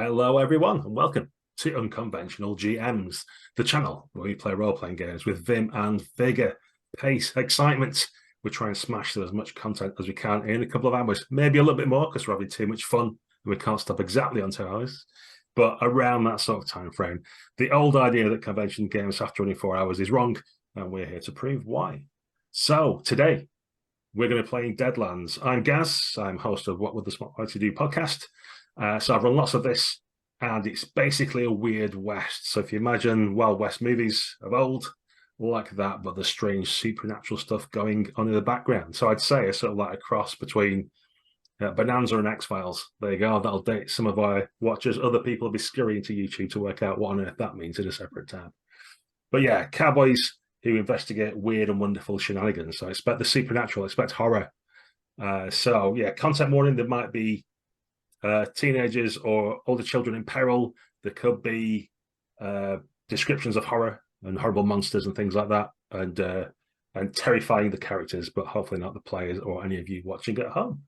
Hello, everyone, and welcome to Unconventional GMs, the channel where we play role-playing games with vim and vigor, pace, excitement. We try and smash through as much content as we can in a couple of hours, maybe a little bit more because we're having too much fun and we can't stop exactly on 2 hours. But around that sort of time frame, the old idea that convention games have 24 hours is wrong, and we're here to prove why. So today, we're going to be playing Deadlands. I'm Gaz. I'm host of What Would the Smokewagons Do podcast. So I've run lots of this, and it's basically a weird West. So if you imagine Wild West movies of old, like that, but the strange supernatural stuff going on in the background. So I'd say it's sort of like a cross between Bonanza and X-Files. There you go. That'll date some of our watchers. Other people will be scurrying to YouTube to work out what on earth that means in a separate tab. But yeah, cowboys who investigate weird and wonderful shenanigans. So I expect the supernatural, I expect horror. So yeah, content warning, there might be teenagers or older children in peril. There could be descriptions of horror and horrible monsters and things like that, and terrifying the characters, but hopefully not the players or any of you watching at home.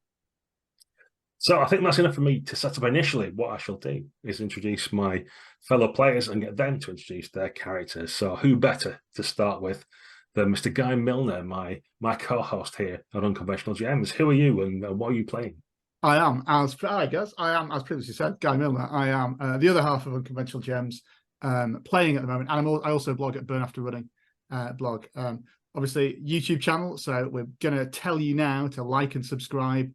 So I think that's enough for me to set up initially. What I shall do is introduce my fellow players and get them to introduce their characters. So who better to start with than Mr. Guy Milner, my co-host here at Unconventional GMs. Who are you and what are you playing? I am, as previously said, Guy Milner. I am the other half of Unconventional GMs, playing at the moment, and I also blog at Burn After Running blog. Obviously, YouTube channel, so we're going to tell you now to like and subscribe,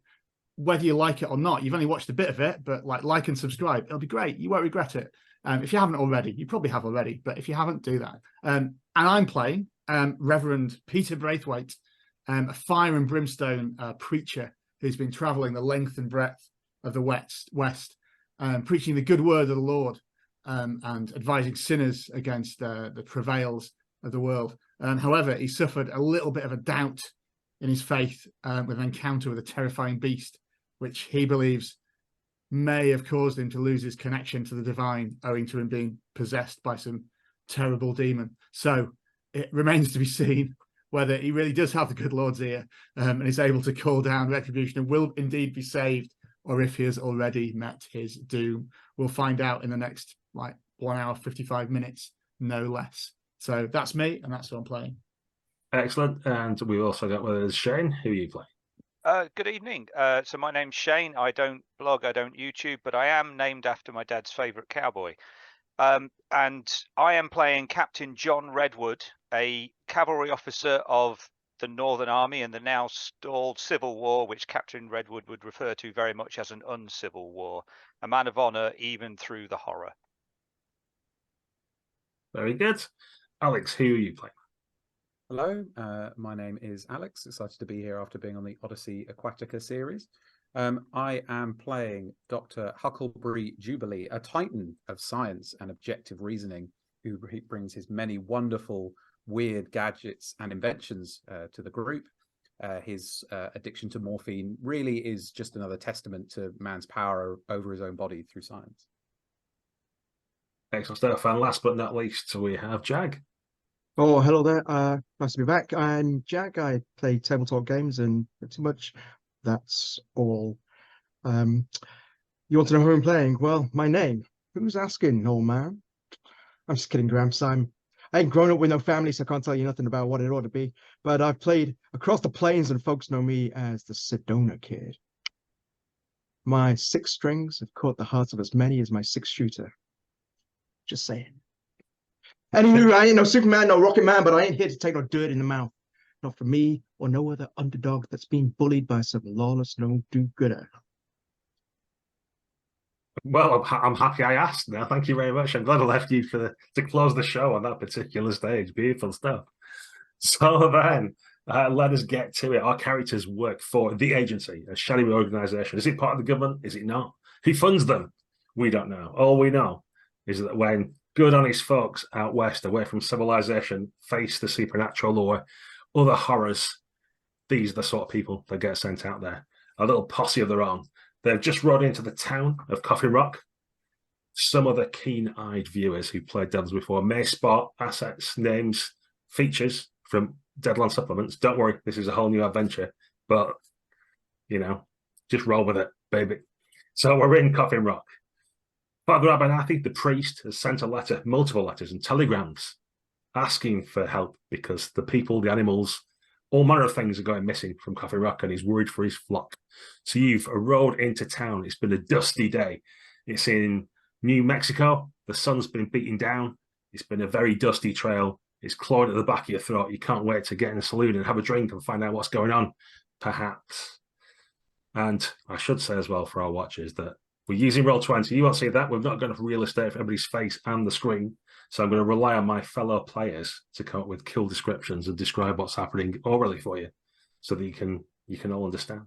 whether you like it or not. You've only watched a bit of it, but like and subscribe. It'll be great. You won't regret it. If you haven't already, you probably have already, but if you haven't, do that. And I'm playing Reverend Peter Braithwaite, a fire and brimstone preacher who's been traveling the length and breadth of the West, preaching the good word of the Lord, and advising sinners against the travails of the world. However, he suffered a little bit of a doubt in his faith with an encounter with a terrifying beast, which he believes may have caused him to lose his connection to the divine, owing to him being possessed by some terrible demon. So it remains to be seen whether he really does have the good Lord's ear and is able to call down retribution and will indeed be saved, or if he has already met his doom. We'll find out in the next 1 hour, 55 minutes, no less. So that's me, and that's what I'm playing. Excellent. And we've also got with us Shane. Who are you playing? Good evening. So my name's Shane. I don't blog, I don't YouTube, but I am named after my dad's favourite cowboy. And I am playing Captain John Redwood, a cavalry officer of the Northern Army in the now stalled Civil War, which Captain Redwood would refer to very much as an uncivil war, a man of honour even through the horror. Very good. Alex, who are you playing? Hello, my name is Alex. Excited to be here after being on the Odyssey Aquatica series. I am playing Dr. Huckleberry Jubilee, a titan of science and objective reasoning, who brings his many wonderful, weird gadgets and inventions to the group. His addiction to morphine really is just another testament to man's power over his own body through science. Excellent stuff. And last but not least, we have Jag. Oh, hello there. Nice to be back. I'm Jack. I play tabletop games, and pretty much that's all. You want to know who I'm playing? Well, my name. Who's asking, old man? I'm just kidding, Gramps. I ain't grown up with no family, so I can't tell you nothing about what it ought to be. But I've played across the plains, and folks know me as the Sedona Kid. My 6 strings have caught the hearts of as many as my 6-shooter. Just saying. Anywho, I ain't no Superman, no Rocket Man, but I ain't here to take no dirt in the mouth. Not for me or no other underdog that's being bullied by some lawless no-do-gooder. Well, I'm happy I asked now. Thank you very much. I'm glad I left you to close the show on that particular stage. Beautiful stuff. So then, let us get to it. Our characters work for the agency, a shadowy organization. Is it part of the government? Is it not? Who funds them? We don't know. All we know is that when good, honest folks out west, away from civilization, face the supernatural or other horrors, these are the sort of people that get sent out there. A little posse of their own. They've just rode into the town of Coffin Rock. Some other keen-eyed viewers who played Deadlands before may spot assets, names, features from Deadlands supplements. Don't worry, this is a whole new adventure. But, you know, just roll with it, baby. So we're in Coffin Rock. Father Abernathy, the priest, has sent a letter, multiple letters and telegrams, asking for help because the people, the animals, all manner of things are going missing from Coffee Rock, and he's worried for his flock. So you've rode into town. It's been a dusty day. It's in New Mexico. The sun's been beating down. It's been a very dusty trail. It's clawed at the back of your throat. You can't wait to get in a saloon and have a drink and find out what's going on, perhaps. And I should say as well for our watchers that we're using Roll20. You won't see that. We've not got enough real estate for everybody's face and the screen. So I'm going to rely on my fellow players to come up with cool descriptions and describe what's happening orally for you so that you can all understand.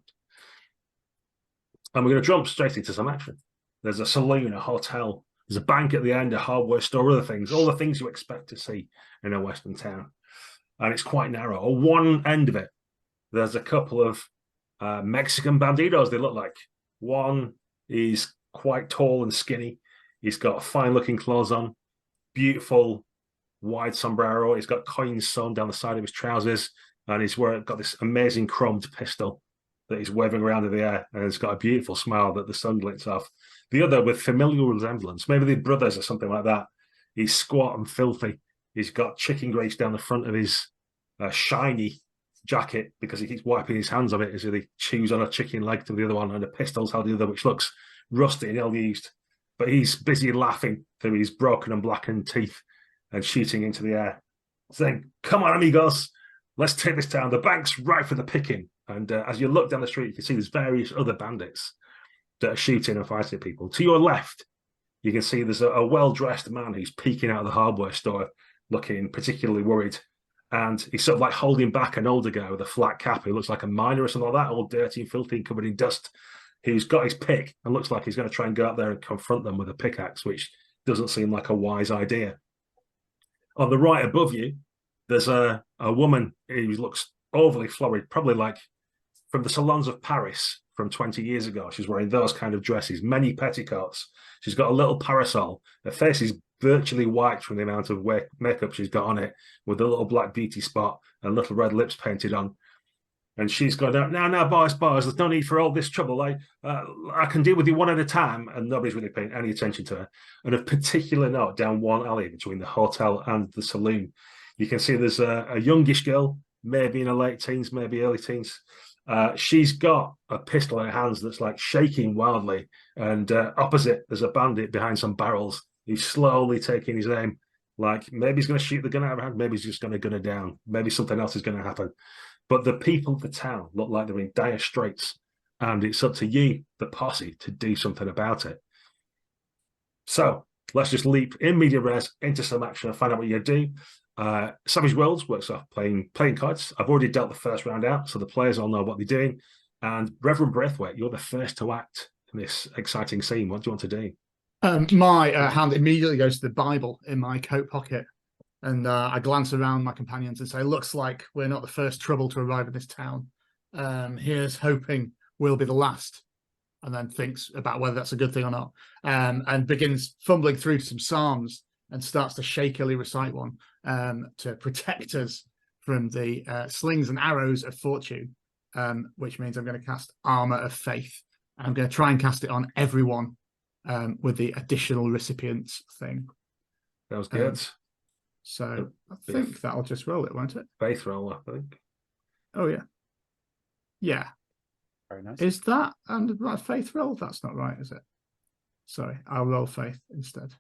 And we're going to jump straight into some action. There's a saloon, a hotel, there's a bank at the end, a hardware store, other things, all the things you expect to see in a Western town. And it's quite narrow. On one end of it, there's a couple of Mexican banditos, they look like. One is quite tall and skinny. He's got fine-looking clothes on, beautiful wide sombrero. He's got coins sewn down the side of his trousers, and he's got this amazing chromed pistol that he's waving around in the air, and it's got a beautiful smile that the sun glints off. The other, with familiar resemblance, maybe they're brothers or something like that. He's squat and filthy. He's got chicken grease down the front of his shiny jacket because he keeps wiping his hands on it as he chews on a chicken leg to the other one, and a pistol's held the other, which looks rusty and ill-used. But he's busy laughing through his broken and blackened teeth and shooting into the air, saying, "Come on, amigos, let's take this town. The bank's right for the picking." And as you look down the street, you can see there's various other bandits that are shooting and fighting people. To your left, you can see there's a well-dressed man who's peeking out of the hardware store, looking particularly worried. And he's sort of like holding back an older guy with a flat cap who looks like a miner or something like that, all dirty and filthy and covered in dust, who's got his pick and looks like he's going to try and go out there and confront them with a pickaxe, which doesn't seem like a wise idea. On the right above you, there's a woman who looks overly florid, probably like from the salons of Paris from 20 years ago. She's wearing those kind of dresses, many petticoats. She's got a little parasol. Her face is virtually white from the amount of makeup she's got on it, with a little black beauty spot and little red lips painted on. And she's going, now, boys, there's no need for all this trouble. I can deal with you one at a time. And nobody's really paying any attention to her. And of particular note, down one alley between the hotel and the saloon, you can see there's a youngish girl, maybe in her late teens, maybe early teens. She's got a pistol in her hands that's like shaking wildly. And opposite, there's a bandit behind some barrels. He's slowly taking his aim. Like maybe he's going to shoot the gun out of her hand. Maybe he's just going to gun her down. Maybe something else is going to happen. But the people of the town look like they're in dire straits. And it's up to you, the posse, to do something about it. So let's just leap in media res into some action and find out what you do. Savage Worlds works off playing cards. I've already dealt the first round out, so the players all know what they're doing. And Reverend Braithwaite, you're the first to act in this exciting scene. What do you want to do? My hand immediately goes to the Bible in my coat pocket, and I glance around my companions and say, "Looks like we're not the first trouble to arrive in this town. Here's hoping we'll be the last." And then thinks about whether that's a good thing or not, and begins fumbling through some psalms and starts to shakily recite one to protect us from the slings and arrows of fortune, which means I'm going to cast Armor of Faith. And I'm going to try and cast it on everyone with the additional recipients thing. That was good. So I think that'll just roll it, won't it? Faith roll, I think. Oh, yeah. Yeah. Very nice. Is that and right faith roll? That's not right, is it? Sorry, I'll roll faith instead.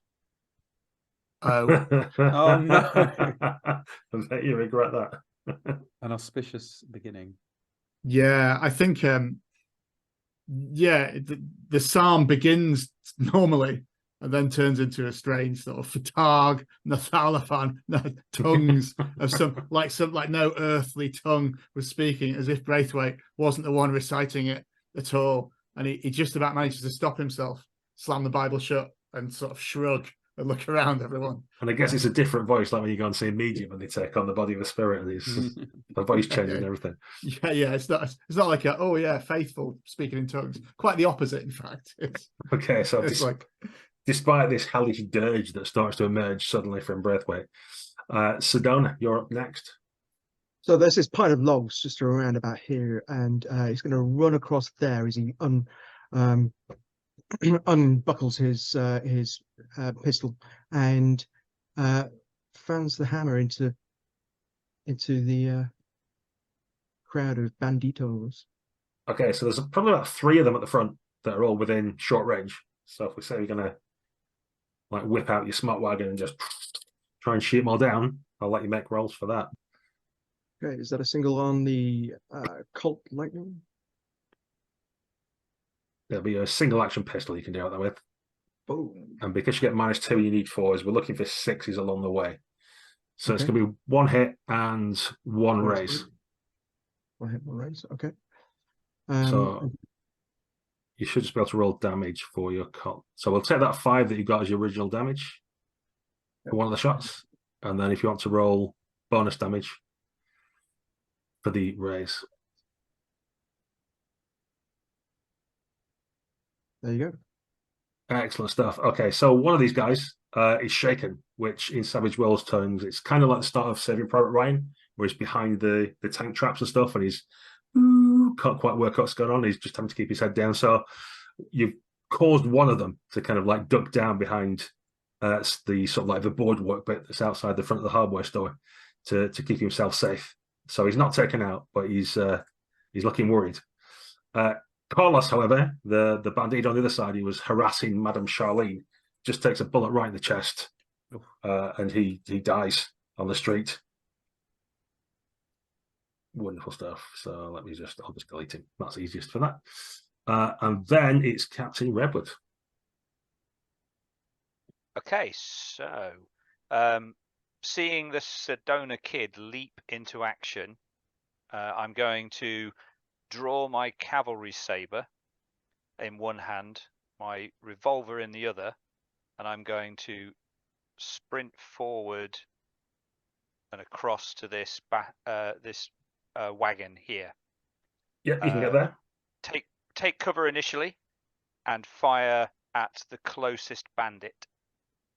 Oh, Oh no! I bet you regret that. An auspicious beginning. yeah, I think. Yeah, the psalm begins normally and then turns into a strange sort of fatag, nathalafan, tongues of some like no earthly tongue was speaking, as if Braithwaite wasn't the one reciting it at all. And he just about manages to stop himself, slam the Bible shut, and sort of shrug and look around everyone. And I guess it's a different voice, like when you go and see a medium and they take on the body of a spirit, and it's the voice changes and everything. Yeah. It's not like faithful speaking in tongues. Quite the opposite, in fact. Okay, so despite this hellish dirge that starts to emerge suddenly from Braithwaite, Sedona, you're up next. So there's this pile of logs just around about here, and he's going to run across there as he unbuckles his pistol and fans the hammer into the crowd of banditos. Okay, so there's probably about 3 of them at the front that are all within short range. So if we say you're gonna like whip out your smart wagon and just try and shoot them all down, I'll let you make rolls for that. Okay, is that a single on the Colt Lightning? There'll be a single action pistol you can do that with. Boom. And because you get -2, you need 4s. We're looking for 6s along the way. So it's Okay. going to be 1 hit and 1 raise. 1 hit, 1 raise. Okay. So you should just be able to roll damage for your Colt. So we'll take that 5 that you got as your original damage for one of the shots. And then if you want to roll bonus damage for the raise. There you go. Excellent stuff. Okay, so one of these guys is shaken, which in Savage Worlds terms, it's kind of like the start of Saving Private Ryan, where he's behind the tank traps and stuff, and he's can't quite work out what's going on. He's just having to keep his head down. So you've caused one of them to kind of like duck down behind the sort of like the boardwalk bit that's outside the front of the hardware store to keep himself safe. So he's not taken out, but he's looking worried. Carlos, however, the bandit on the other side, he was harassing Madame Charlene, just takes a bullet right in the chest, and he dies on the street. Wonderful stuff. So I'll just delete him. That's easiest for that. And then it's Captain Redwood. Okay, so seeing the Sedona kid leap into action, I'm going to draw my cavalry saber in one hand, my revolver in the other, and I'm going to sprint forward and across to this wagon here. Yeah, you can get there. Take cover initially and fire at the closest bandit.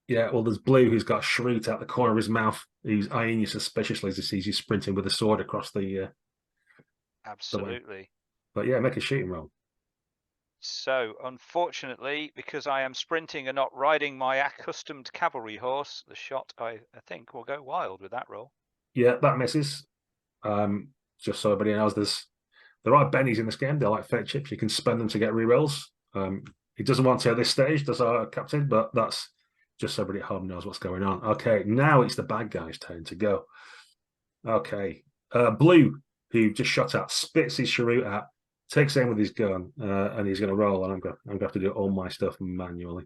Yeah, well, there's Blue who's got a shriek out the corner of his mouth. He's eyeing you suspiciously as he sees you sprinting with a sword across the. Absolutely. But yeah, make a shooting roll. So, unfortunately, because I am sprinting and not riding my accustomed cavalry horse, the shot I think will go wild with that roll. Yeah, that misses. Just so everybody knows, there are bennies in this game. They're like fake chips. You can spend them to get rerolls. He doesn't want to at this stage, does our captain, but that's just so everybody at home knows what's going on. Okay, now it's the bad guy's turn to go. Okay, Blue, who just shot at, spits his cheroot out, takes aim with his gun, and he's going to roll, and I'm going to have to do all my stuff manually.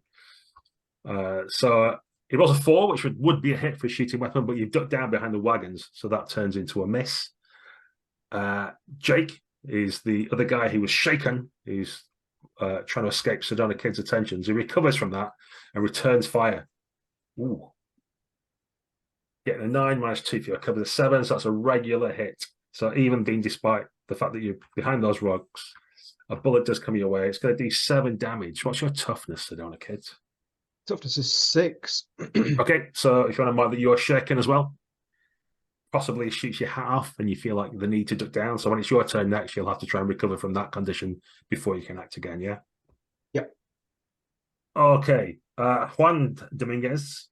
So it was a 4, which would be a hit for a shooting weapon, but you've ducked down behind the wagons, so that turns into a miss. Jake is the other guy who was shaken, who's trying to escape Sedona Kid's attentions. He recovers from that and returns fire. Ooh. Getting a 9 -2 for your cover the 7, so that's a regular hit. So even being despite the fact that you're behind those rocks, a bullet does come your way. It's going to do 7 damage. What's your toughness, Sedona Kid? Toughness is 6. Okay, so if you want to mark that you're shaken as well, possibly shoots your hat off and you feel like the need to duck down. So when it's your turn next, you'll have to try and recover from that condition before you can act again, yeah? Yep. Okay, Juan Dominguez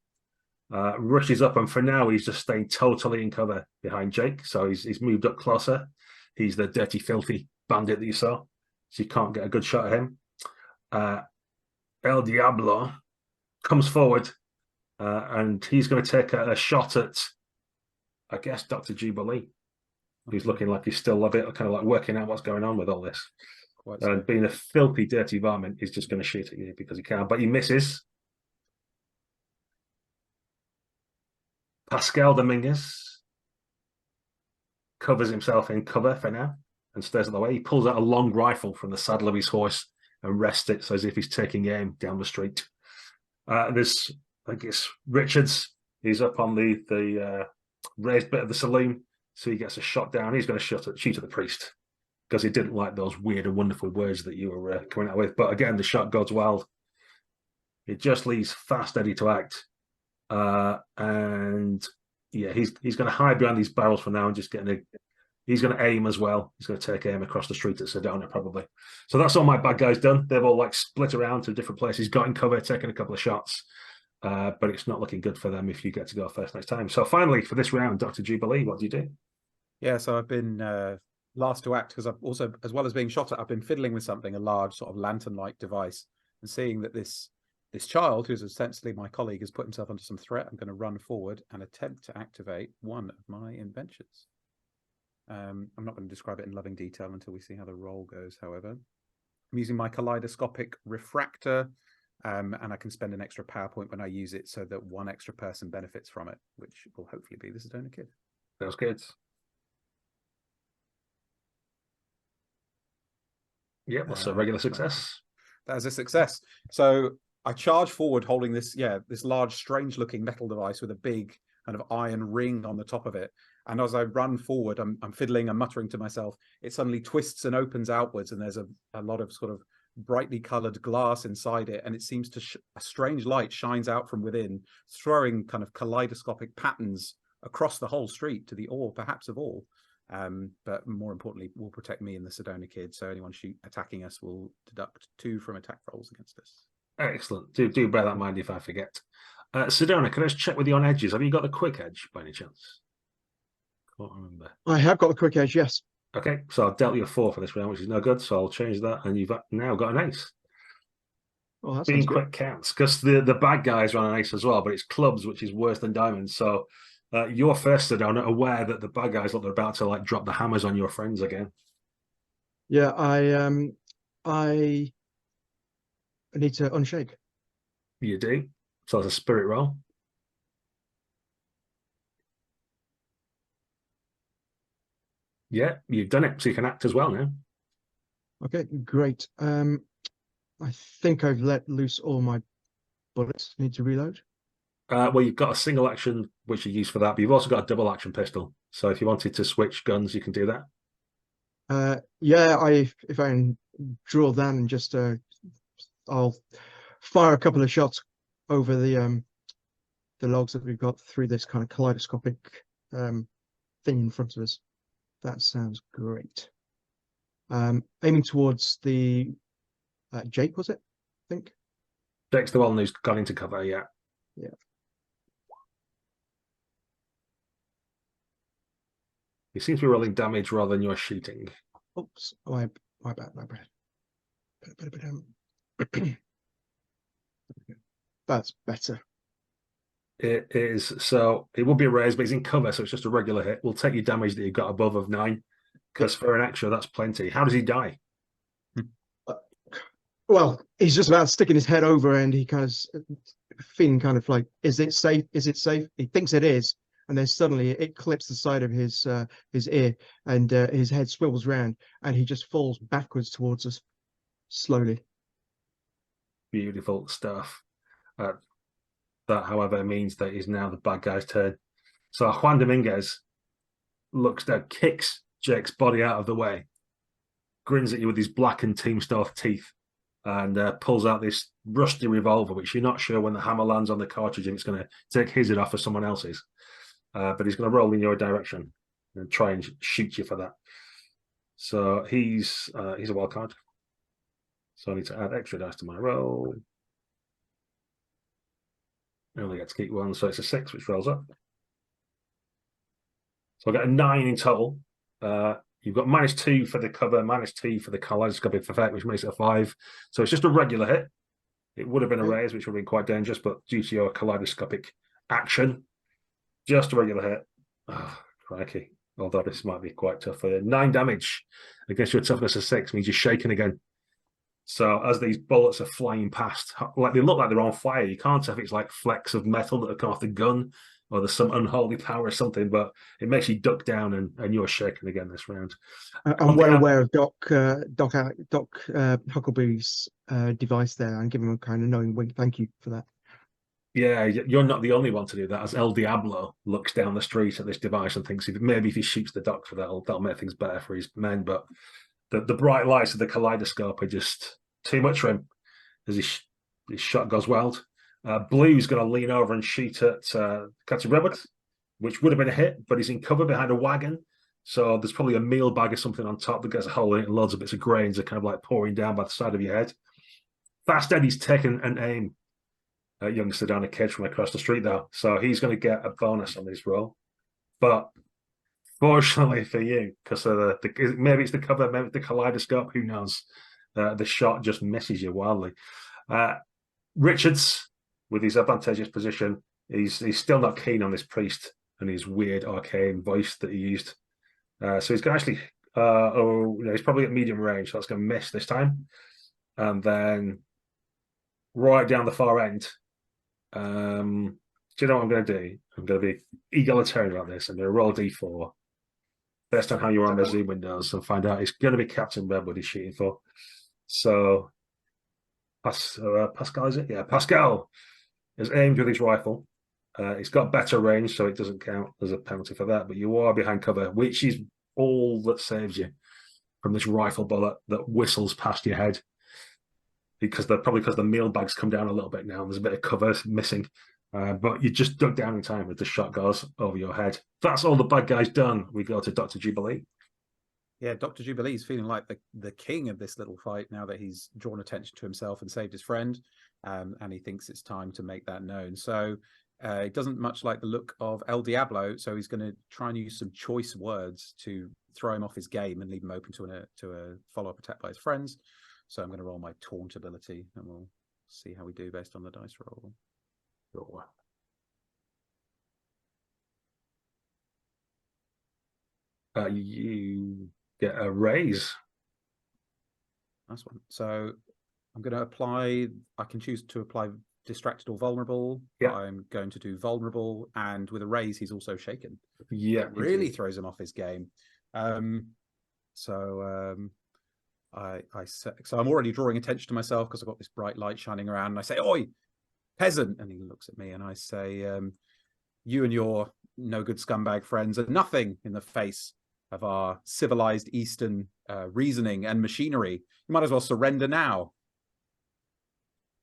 rushes up, and for now he's just staying totally in cover behind Jake. So he's moved up closer. He's the dirty, filthy bandit that you saw, so you can't get a good shot at him. El Diablo comes forward, and he's going to take a shot at, I guess, Dr. Jubilee, who's looking like he's still a bit kind of like working out what's going on with all this. And being a filthy, dirty varmint, he's just going to shoot at you because he can, but he misses. Pascal Dominguez covers himself in cover for now and stays out of the way. He pulls out a long rifle from the saddle of his horse and rests it so as if he's taking aim down the street. There's, I guess, Richards. He's up on the raised bit of the saloon, so he gets a shot down. He's going to shoot at the priest because he didn't like those weird and wonderful words that you were coming out with. But again, the shot goes wild. It just leaves Fast Eddie to act. And yeah, he's going to hide behind these barrels for now and just getting He's going to aim as well. He's going to take aim across the street at Sedona, probably. So that's all my bad guys done. They've all like split around to different places, got in cover, taken a couple of shots. But it's not looking good for them if you get to go first next time. So finally, for this round, Dr. Jubilee, what do you do? Yeah, so I've been last to act because I've also, as well as being shot at, I've been fiddling with something, a large sort of lantern-like device, and seeing that this child, who's essentially my colleague, has put himself under some threat. I'm going to run forward and attempt to activate one of my inventions. I'm not going to describe it in loving detail until we see how the roll goes, however. I'm using my kaleidoscopic refractor, and I can spend an extra PowerPoint when I use it so that one extra person benefits from it, which will hopefully be the Sedona kid. Sounds good. Yeah, that's a regular success. That is a success. So I charge forward holding this, this large, strange-looking metal device with a big kind of iron ring on the top of it. And as I run forward, I'm fiddling, I'm muttering to myself. It suddenly twists and opens outwards, and there's a lot of sort of brightly coloured glass inside it, and it seems to a strange light shines out from within, throwing kind of kaleidoscopic patterns across the whole street to the awe, perhaps of all. But more importantly, will protect me and the Sedona kid. So anyone attacking us will deduct 2 from attack rolls against us. Excellent. Do bear that in mind if I forget. Sedona, can I just check with you on edges? Have you got the quick edge by any chance? Can't remember. I have got the quick edge, yes. Okay, so I've dealt you a 4 for this round, which is no good. So I'll change that, and you've now got an ace. Oh, that Being sounds quick good. counts because the bad guys run an ace as well, but it's clubs, which is worse than diamonds. So you're first, Sedona, aware that the bad guys look about to like drop the hammers on your friends again. Yeah, I need to unshake. You do. So it's a spirit roll. Yeah, you've done it. So you can act as well now. Okay, great. I think I've let loose all my bullets. Need to reload. Well, you've got a single action, which you use for that, but you've also got a double action pistol. So if you wanted to switch guns, you can do that. Yeah, if I can draw that and just I'll fire a couple of shots over the logs that we've got through this kind of kaleidoscopic thing in front of us. That sounds great. Aiming towards the Jake, was it? I think Jake's the one who's gone into cover. Yeah. Yeah. You seem to be rolling damage rather than you're shooting. Oops, my bad. That's better. It is. So it will be a raise, but he's in cover, so it's just a regular hit. We'll take your damage that you've got above of 9, because for an extra, that's plenty. How does he die? Well, he's just about sticking his head over, and he kind of feeling kind of like, is it safe? Is it safe? He thinks it is, and then suddenly it clips the side of his ear, and his head swivels round, and he just falls backwards towards us slowly. Beautiful stuff. That, however, means that is now the bad guy's turn. So Juan Dominguez looks down, kicks Jake's body out of the way, grins at you with his blackened tombstone teeth, and pulls out this rusty revolver, which you're not sure when the hammer lands on the cartridge if it's going to take his head off or someone else's. But he's going to roll in your direction and try and shoot you for that. So he's a wild card. So I need to add extra dice to my roll. I only get to keep 1, so it's a 6, which rolls up. So I got a 9 in total. You've got -2 for the cover, -2 for the kaleidoscopic effect, which makes it a 5. So it's just a regular hit. It would have been a raise, which would have been quite dangerous, but due to your kaleidoscopic action, just a regular hit. Oh, crikey. Although this might be quite tough for you. 9 damage against your toughness of 6 means you're shaking again. So as these bullets are flying past, like they look like they're on fire, you can't tell if it's like flecks of metal that have come off the gun or there's some unholy power or something, but it makes you duck down and you're shaking again this round. I'm well aware of Doc Huckleberry's device there, and give him a kind of knowing wink. Thank you for that. Yeah, you're not the only one to do that, as El Diablo looks down the street at this device and thinks maybe if he shoots the doc for that'll make things better for his men, but the bright lights of the kaleidoscope are just too much for him as his shot goes wild. Blue's going to lean over and shoot at Captain Redwood, which would have been a hit, but he's in cover behind a wagon. So there's probably a meal bag or something on top that gets a hole in it, and loads of bits of grains are kind of like pouring down by the side of your head. Fast Eddie's taken an aim at youngster down a kid from across the street, though. So he's going to get a bonus on this roll. But fortunately for you, because of maybe it's the cover, maybe it's the kaleidoscope, who knows? The shot just misses you wildly. Richards, with his advantageous position, he's still not keen on this priest and his weird arcane voice that he used. So he's going to actually, he's probably at medium range, so that's going to miss this time. And then right down the far end, do you know what I'm going to do? I'm going to be egalitarian about this. I'm going to roll D4 based on how you are on the Zoom windows and find out it's going to be Captain Redwood he's shooting for. So Pascal, is it? Yeah, Pascal is aimed with his rifle. It's got better range, so it doesn't count as a penalty for that. But you are behind cover, which is all that saves you from this rifle bullet that whistles past your head. Because the meal bags come down a little bit now, and there's a bit of cover missing. But you just dug down in time as the shot goes over your head. That's all the bad guys done. We go to Dr. Jubilee. Yeah, Dr. Jubilee's feeling like the king of this little fight now that he's drawn attention to himself and saved his friend, and he thinks it's time to make that known. So he doesn't much like the look of El Diablo, so he's going to try and use some choice words to throw him off his game and leave him open to a follow-up attack by his friends. So I'm going to roll my taunt ability, and we'll see how we do based on the dice roll. Sure. You get a raise. Nice one. So I'm going to apply, I can choose to apply distracted or vulnerable. Yeah. I'm going to do vulnerable, and with a raise, he's also shaken. Yeah. It really throws him off his game. So I'm already drawing attention to myself because I've got this bright light shining around, and I say, "Oi, peasant!" And he looks at me, and I say, "You and your no good scumbag friends are nothing in the face of our civilized Eastern reasoning and machinery. You might as well surrender now."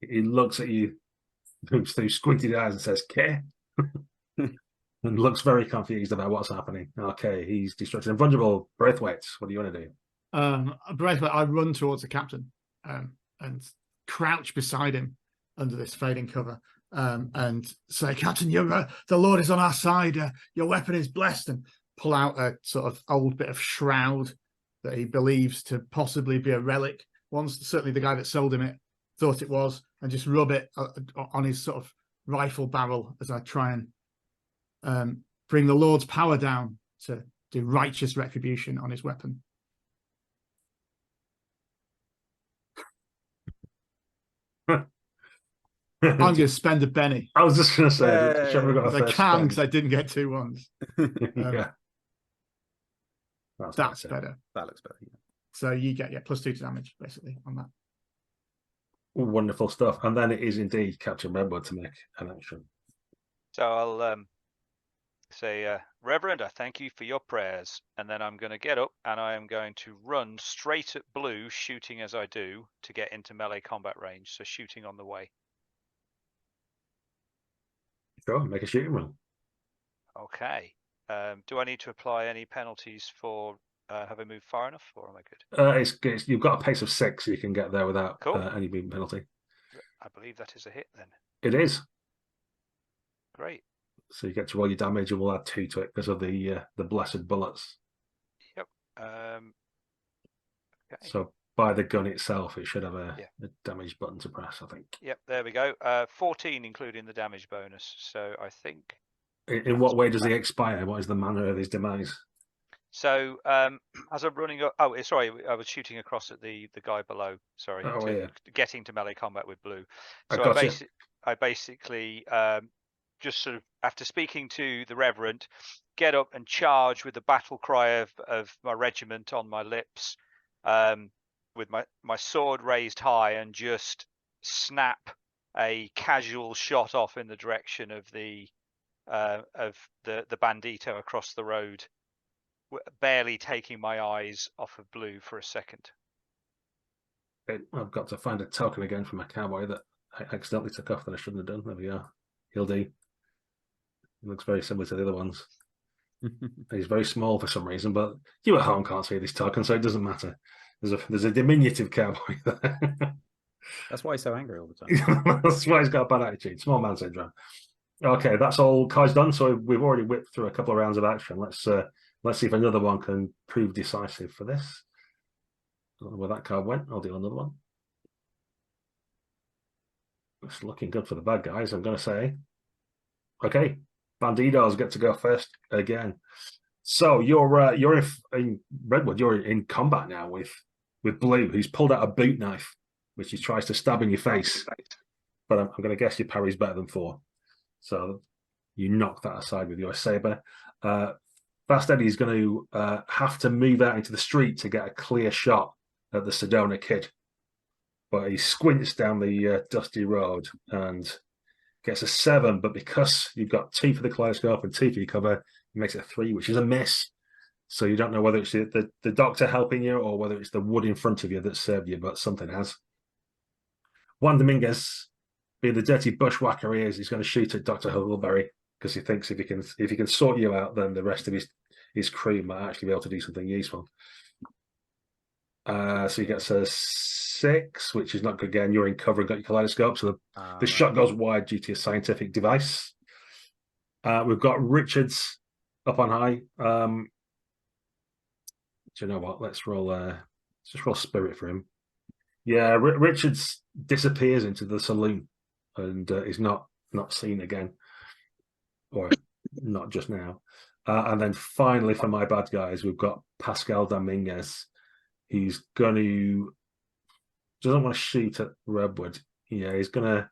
He looks at you through squinted eyes and says, "K," and looks very confused about what's happening. Okay, he's distracted and vulnerable. Braithwaite, what do you want to do? Braithwaite, I run towards the captain and crouch beside him under this fading cover and say, "Captain, the Lord is on our side. Your weapon is blessed," and pull out a sort of old bit of shroud that he believes to possibly be a relic. Certainly the guy that sold him it thought it was, and just rub it on his sort of rifle barrel as I try and bring the Lord's power down to do righteous retribution on his weapon. I'm going to spend a penny. I was just going to say, I can because I didn't get 2 ones. Yeah, that's better. That looks better. Yeah. So you get +2 to damage basically on that. Wonderful stuff. And then it is indeed Captain Redwood to make an action. So I'll say, "Reverend, I thank you for your prayers." And then I'm going to get up and I am going to run straight at Blue, shooting as I do to get into melee combat range. So shooting on the way. Sure, make a shooting roll. Okay. Do I need to apply any penalties for have I moved far enough, or am I good? You've got a pace of 6, so you can get there without any movement penalty. I believe that is a hit then. It is. Great. So you get to roll your damage, and we'll add 2 to it because of the blessed bullets. Yep. Okay. So by the gun itself, it should have a damage button to press, I think. Yep, there we go. 14, including the damage bonus. So I think. In what way does he expire? What is the manner of his demise? So as I'm running up, sorry, I was shooting across at the guy below. Sorry, getting to melee combat with Blue. So I basically just sort of, after speaking to the Reverend, get up and charge with the battle cry of my regiment on my lips, with my sword raised high, and just snap a casual shot off in the direction of the bandito across the road, barely taking my eyes off of Blue for a second. I've got to find a token again from my cowboy that I accidentally took off that I shouldn't have done. There we are. He'll do. It looks very similar to the other ones. He's very small for some reason, but you at home can't see this token, so it doesn't matter. There's a diminutive cowboy there. That's why he's so angry all the time. That's why he's got a bad attitude. Small man syndrome. Okay, that's all Kai's done. So we've already whipped through a couple of rounds of action. Let's see if another one can prove decisive for this. I don't know where that card went. I'll deal another one. It's looking good for the bad guys, I'm going to say. Okay, Bandidos get to go first again. So you're in Redwood. You're in combat now with Blue, who's pulled out a boot knife, which he tries to stab in your face. But I'm going to guess your parry's better than 4. So you knock that aside with your saber. Fast Eddie's going to have to move out into the street to get a clear shot at the Sedona kid. But he squints down the dusty road and gets a 7. But because you've got 2 for the kaleidoscope and 2 for your cover, it makes it a 3, which is a miss. So you don't know whether it's the doctor helping you or whether it's the wood in front of you that served you, but something has. Juan Dominguez, being the dirty bushwhacker he is, he's going to shoot at Dr. Huckleberry because he thinks if he can sort you out, then the rest of his crew might actually be able to do something useful. So he gets a 6, which is not good again. You're in cover and got your kaleidoscope, so the shot goes wide due to a scientific device. We've got Richards up on high. Do you know what? Let's just roll spirit for him. Yeah, Richards disappears into the saloon and is not seen again, or not just now. And then finally, for my bad guys, we've got Pascal Dominguez. He's doesn't want to shoot at Redwood. Yeah, he's gonna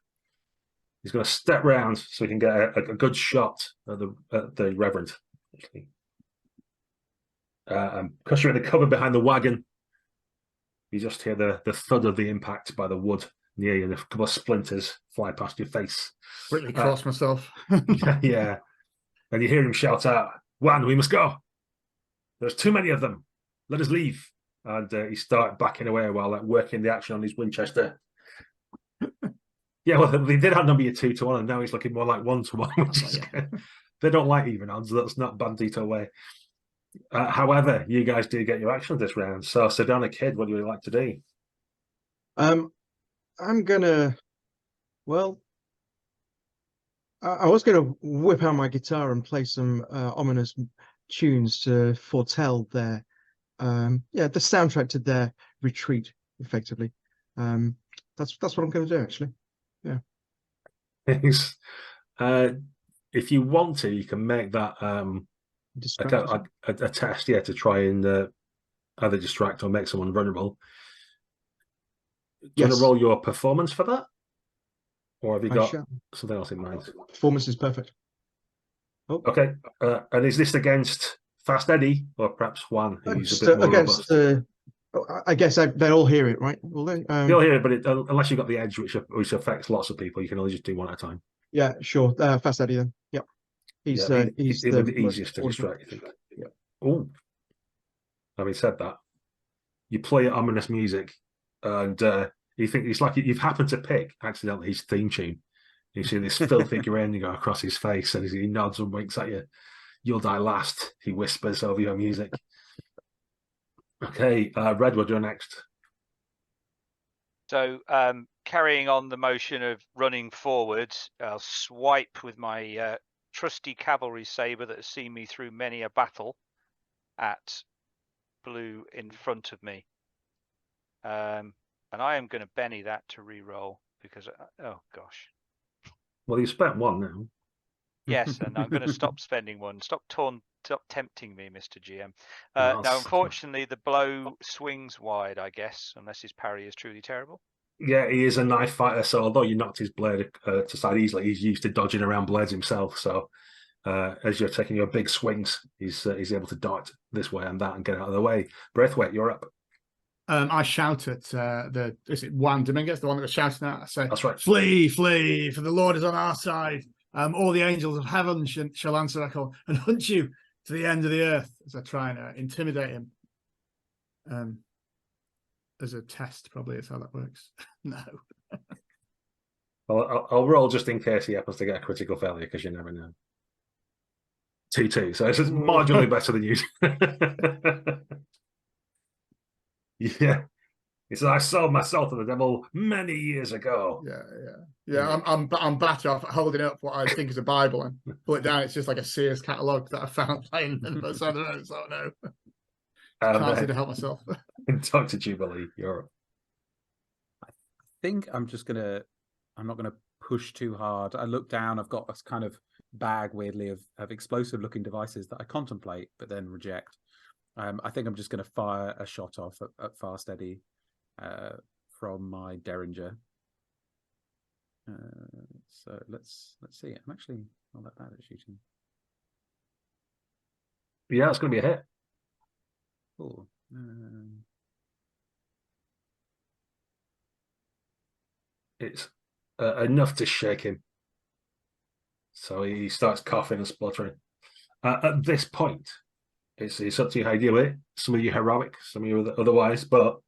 step round so he can get a good shot at the Reverend. Because you're in the cover behind the wagon, you just hear the thud of the impact by the wood near you, and a couple of splinters fly past your face. Quickly cross myself. Yeah. And you hear him shout out, "Juan, we must go. There's too many of them. Let us leave." And he started backing away while working the action on his Winchester. Yeah, well, they did outnumber you 2-1, and now he's looking more like 1-1. They don't like even odds. That's not Bandito way. However, you guys do get your action this round. So, Sedona Kid, what do you like to do? I'm gonna. Well, I was gonna whip out my guitar and play some ominous tunes to foretell their, the soundtrack to their retreat, effectively. That's what I'm gonna do, actually. Yeah. Thanks. If you want to, you can make that a test, to try and either distract or make someone vulnerable. Do you want to roll your performance for that? Or have you got something else in mind? Performance is perfect. Oh. Okay. And is this against Fast Eddie or perhaps Juan, who's a bit more against robust? I guess they all hear it, right? Will they? They all hear it, but unless you've got the edge, which affects lots of people, you can only just do one at a time. Yeah, sure. Fast Eddie then. Yep. He's the easiest to distract, you think. Yeah. Oh. Having said that, you play ominous music, and you think it's like you've happened to pick accidentally his theme tune. You see this filthy grin go across his face, and he nods and winks at you. "You'll die last," he whispers over your music. Okay, Redwood, you're next. So, carrying on the motion of running forward, I'll swipe with my trusty cavalry saber that has seen me through many a battle at Blue in front of me. And I am going to Benny that to re-roll because, oh gosh. Well, you spent 1 now. Yes, and I'm going to stop spending 1. Stop tempting me, Mr. GM. Now, unfortunately, the blow swings wide, I guess, unless his parry is truly terrible. Yeah, he is a knife fighter, so although you knocked his blade to side easily, he's used to dodging around blades himself. So as you're taking your big swings, he's able to dart this way and that and get out of the way. Braithwaite, you're up. I shout at is it Juan Dominguez, the one that was shouting at? I say, "That's right. Flee, flee, for the Lord is on our side. All the angels of heaven shall answer echo and hunt you to the end of the earth," as I try and intimidate him. As a test, probably is how that works. No. Well, I'll roll just in case he happens to get a critical failure, because you never know. 2-2. So it's just marginally better than you. Yeah. He said, I sold myself to the devil many years ago. Yeah. I'm better off holding up what I think is a Bible and pull it down. It's just like a Sears catalogue that I found playing in the side of the road. So no, can't seem to help myself. Dr. Jubilee, you're. I think I'm not gonna push too hard. I look down. I've got this kind of bag, weirdly, of explosive-looking devices that I contemplate but then reject. I think I'm just going to fire a shot off at far steady from my Derringer. So let's see. I'm actually not that bad at shooting. Yeah, it's going to be a hit. Cool. It's enough to shake him. So he starts coughing and spluttering. At this point, it's up to you how you deal with it. Some of you heroic, some of you otherwise, but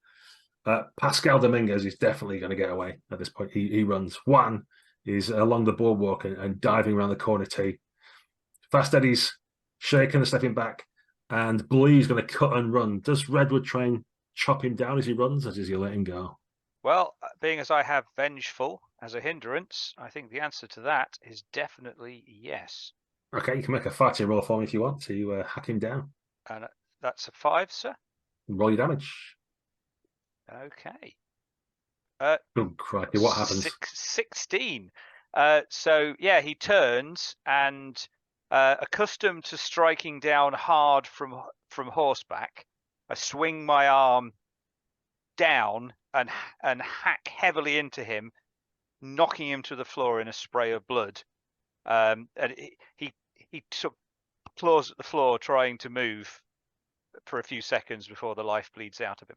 Pascal Dominguez is definitely going to get away at this point. He runs. Juan is along the boardwalk and diving around the corner too. Fast Eddie's shaking and stepping back, and Blue's going to cut and run. Does Redwood try and chop him down as he runs, or does he let him go? Well, being as I have Vengeful as a hindrance, I think the answer to that is definitely yes. Okay, you can make a fighting roll for me if you want to hack him down. And that's a 5, sir. Roll your damage. Okay. Oh, crikey, what happens? 16. So, yeah, he turns and, accustomed to striking down hard from horseback, I swing my arm down and hack heavily into him, knocking him to the floor in a spray of blood. And he sort of claws at the floor, trying to move for a few seconds before the life bleeds out of him.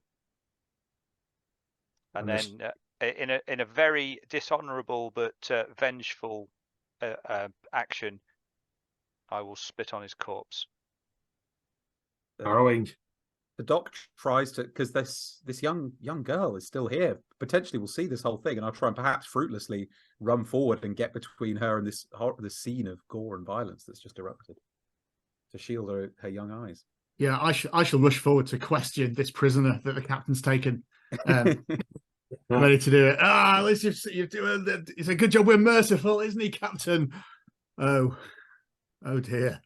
And then, in a very dishonourable but vengeful action, I will spit on his corpse. Harrowing. The doc tries to, because this young girl is still here. Potentially, will see this whole thing, and I'll try and perhaps fruitlessly run forward and get between her and this scene of gore and violence that's just erupted, to shield her young eyes. Yeah, I shall rush forward to question this prisoner that the captain's taken. Ready to do it. At least you're doing it. It's a good job we're merciful, isn't he, Captain? Oh dear.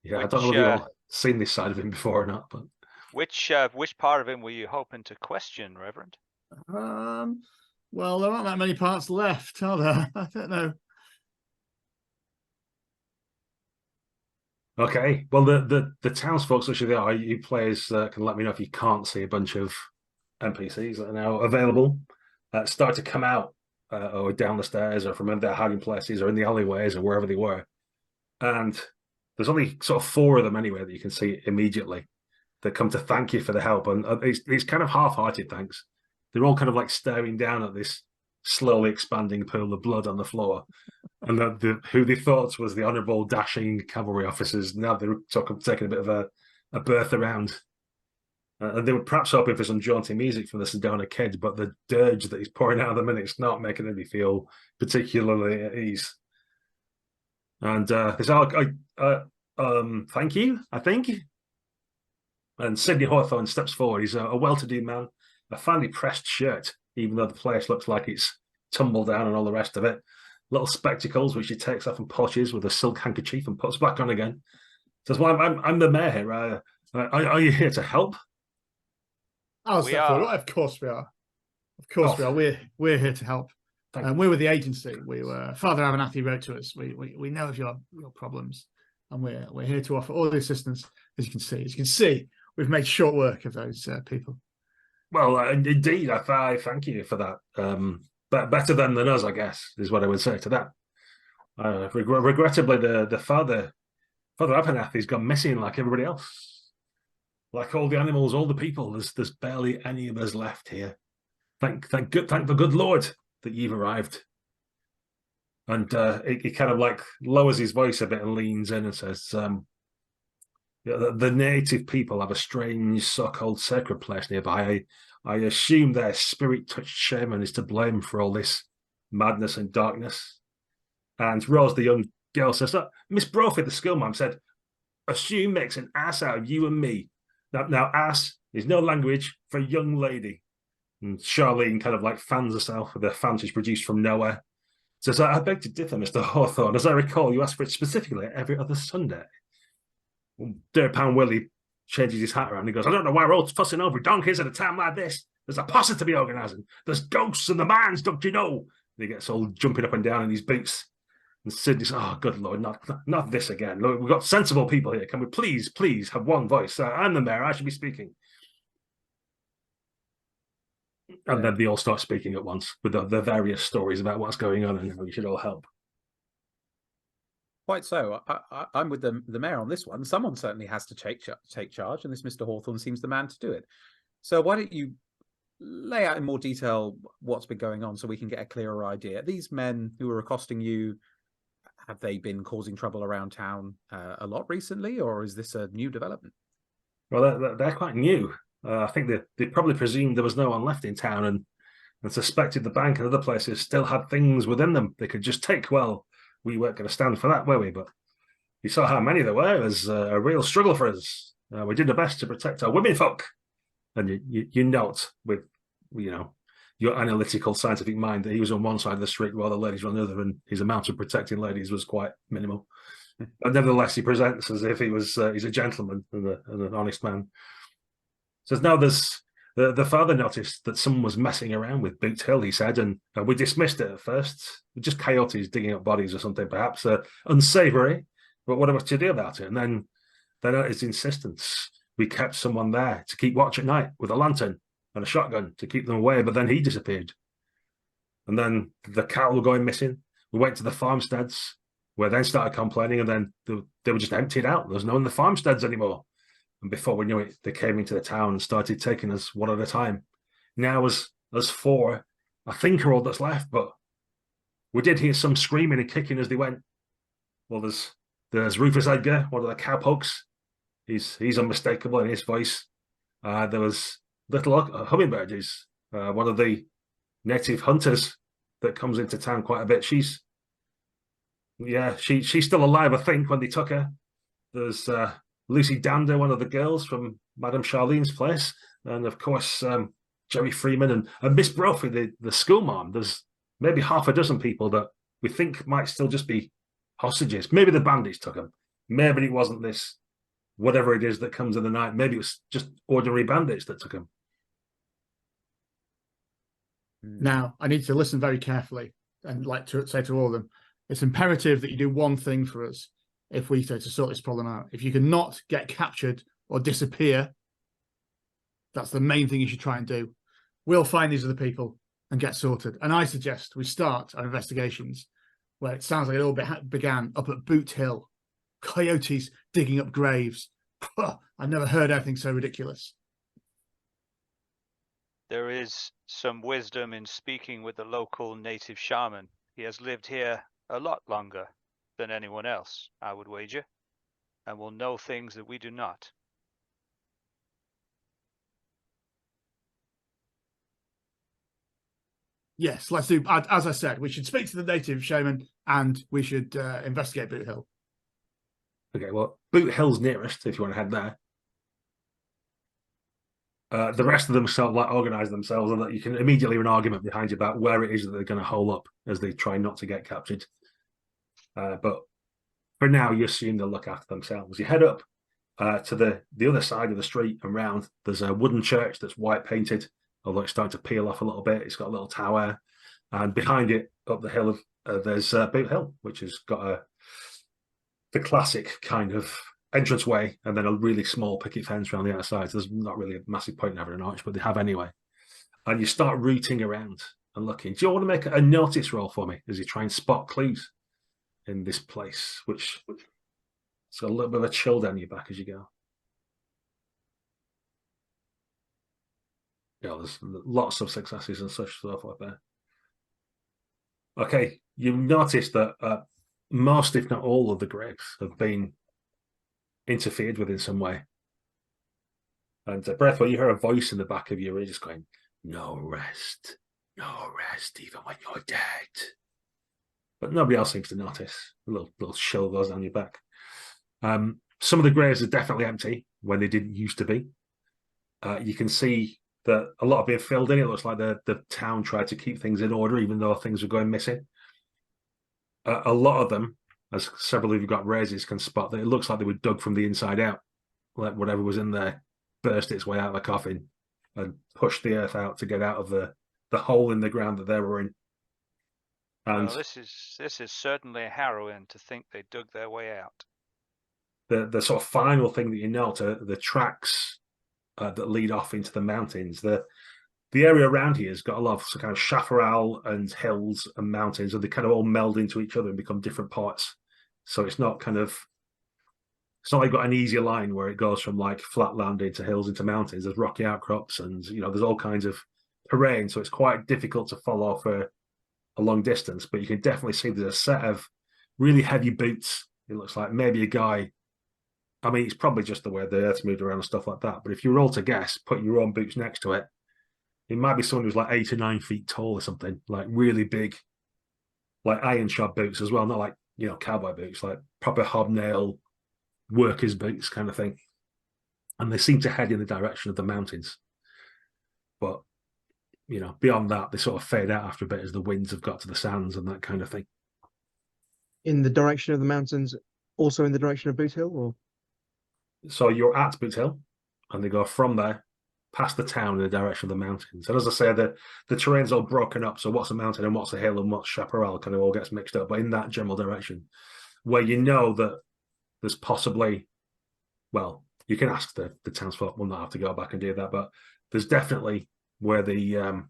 Yeah, I don't know if you've all seen this side of him before or not, but which part of him were you hoping to question, Reverend? Well, there aren't that many parts left, are there? I don't know. Okay. Well, the townsfolk, such as they are, you players can let me know if you can't see a bunch of NPCs that are now available start to come out or down the stairs or from their hiding places or in the alleyways or wherever they were. And there's only sort of 4 of them anyway that you can see immediately that come to thank you for the help. And it's kind of half-hearted thanks. They're all kind of like staring down at this slowly expanding pool of blood on the floor. And who they thought was the honourable, dashing cavalry officers, now they're taking a bit of a berth around. And they were perhaps hoping for some jaunty music from the Sedona Kid, but the dirge that he's pouring out of them, and it's not making anybody feel particularly at ease. And thank you, I think. And Sidney Hawthorne steps forward. He's a well-to-do man, a finely pressed shirt, even though the place looks like it's tumbled down and all the rest of it. Little spectacles, which he takes off and polishes with a silk handkerchief and puts back on again. Says, well, I'm the mayor here. Are you here to help? We are. Of course we are. Of course we are. We're here to help. And we're with the agency. Father Abernathy wrote to us. We know of your problems, and we're here to offer all the assistance. As you can see, we've made short work of those people. Well, indeed, I thank you for that. But better than us, I guess, is what I would say to that. Regrettably, the Father Abernathy's gone missing like everybody else. Like all the animals, all the people, there's barely any of us left here. Thank the good Lord that you've arrived. And he kind of like lowers his voice a bit and leans in and says, the native people have a strange so-called sacred place nearby. I assume their spirit-touched shaman is to blame for all this madness and darkness. And Rose, the young girl says, Miss Brophy, the skill mom, said, assume makes an ass out of you and me. Now ass is no language for a young lady. And Charlene kind of like fans herself with a fan she's produced from nowhere. Says, I beg to differ, Mr. Hawthorne. As I recall, you asked for it specifically every other Sunday. Deadpan Willie changes his hat around and goes, I don't know why we're all fussing over donkeys at a time like this. There's a posse to be organising. There's ghosts in the mines, don't you know? And he gets all jumping up and down in his boots. And Sidney's, oh, good Lord, not this again. Look, we've got sensible people here. Can we please have one voice? I'm the mayor. I should be speaking. And then they all start speaking at once with the various stories about what's going on and how we should all help. Quite so. I'm with the mayor on this one. Someone certainly has to take charge, and this Mr. Hawthorne seems the man to do it. So why don't you lay out in more detail what's been going on so we can get a clearer idea? These men who are accosting you, have they been causing trouble around town a lot recently, or is this a new development? Well, they're quite new. I think they probably presumed there was no one left in town and suspected the bank and other places still had things within them they could just take. Well, we weren't going to stand for that, were we? But you saw how many there were. It was a real struggle for us. We did our best to protect our women folk. And you note with, your analytical scientific mind that he was on one side of the street while the ladies were on the other, and his amount of protecting ladies was quite minimal. But nevertheless, he presents as if he's a gentleman and an honest man. So now there's the father noticed that someone was messing around with Boot Hill, he said, and we dismissed it at first. Just coyotes digging up bodies or something, perhaps unsavoury. But what about to do about it? And then at his insistence, we kept someone there to keep watch at night with a lantern and a shotgun to keep them away. But then he disappeared. And then the cattle were going missing. We went to the farmsteads, where then started complaining, and then they were just emptied out. There was no one in the farmsteads anymore. And before we knew it, they came into the town and started taking us one at a time. Now, as 4, I think are all that's left, but we did hear some screaming and kicking as they went. Well, there's Rufus Edgar, one of the cowpokes. He's unmistakable in his voice. There was Little Hummingbird, who's one of the native hunters that comes into town quite a bit. She's still alive, I think, when they took her. There's Lucy Dander, one of the girls from Madame Charlene's place, and of course Jerry Freeman and Miss Brophy, the school mom. There's maybe half a dozen people that we think might still just be hostages. Maybe the bandits took them. Maybe it wasn't this, whatever it is that comes in the night. Maybe it was just ordinary bandits that took them. Now, I need to listen very carefully and like to say to all of them, it's imperative that you do one thing for us if we say to sort this problem out. If you cannot get captured or disappear, that's the main thing you should try and do. We'll find these other people and get sorted. And I suggest we start our investigations where it sounds like it all began up at Boot Hill. Coyotes digging up graves. I've never heard anything so ridiculous. There is some wisdom in speaking with the local native shaman. He has lived here a lot longer than anyone else, I would wager, and will know things that we do not. Yes, let's do, as I said, we should speak to the native shaman and we should investigate Boot Hill. Okay, well, Boot Hill's nearest, if you want to head there. The rest of them start like organise themselves, and that you can immediately hear an argument behind you about where it is that they're going to hole up as they try not to get captured. But for now, you assume they'll look after themselves. You head up to the other side of the street and round. There's a wooden church that's white painted, although it's starting to peel off a little bit. It's got a little tower, and behind it, up the hill, there's Boot Hill, which has got the classic kind of entranceway and then a really small picket fence around the outside. So there's not really a massive point in having an arch, but they have anyway. And you start rooting around and looking. Do you want to make a notice roll for me as you try and spot clues in this place, which it's got a little bit of a chill down your back as you go? Yeah, there's lots of successes and such stuff like that. Okay, you notice that most, if not all, of the graves have been interfered with in some way. And Breathwell, you hear a voice in the back of your ear just going, no rest, even when you're dead. but nobody else seems to notice. A little chill goes down your back. Some of the graves are definitely empty when they didn't used to be. You can see that a lot have been filled in. It looks like the town tried to keep things in order, even though things were going missing. A lot of them, as several of you got raises, can spot that it looks like they were dug from the inside out. Like whatever was in there burst its way out of the coffin and pushed the earth out to get out of the hole in the ground that they were in. And well, this is certainly harrowing to think they dug their way out. The sort of final thing that you note are the tracks that lead off into the mountains. The area around here has got a lot of kind of chaparral and hills and mountains, and they kind of all meld into each other and become different parts. So it's not like you've got an easier line where it goes from like flat land into hills into mountains. There's rocky outcrops and, there's all kinds of terrain. So it's quite difficult to follow for a long distance, but you can definitely see there's a set of really heavy boots. It looks like maybe a guy, I mean, it's probably just the way the earth's moved around and stuff like that. But if you were all to guess, put your own boots next to it, it might be someone who's like 8 or 9 feet tall or something, like really big, like iron shod boots as well. Not like, cowboy boots, like proper hobnail workers' boots kind of thing. And they seem to head in the direction of the mountains. But, beyond that, they sort of fade out after a bit as the winds have got to the sands and that kind of thing. In the direction of the mountains, also in the direction of Boot Hill, or? So you're at Boot Hill, and they go from there past the town in the direction of the mountains. And as I say, the terrain's all broken up. So what's a mountain and what's a hill and what's chaparral kind of all gets mixed up. But in that general direction, where you know that there's possibly, well, you can ask the townsfolk. We'll not have to go back and do that, but there's definitely where the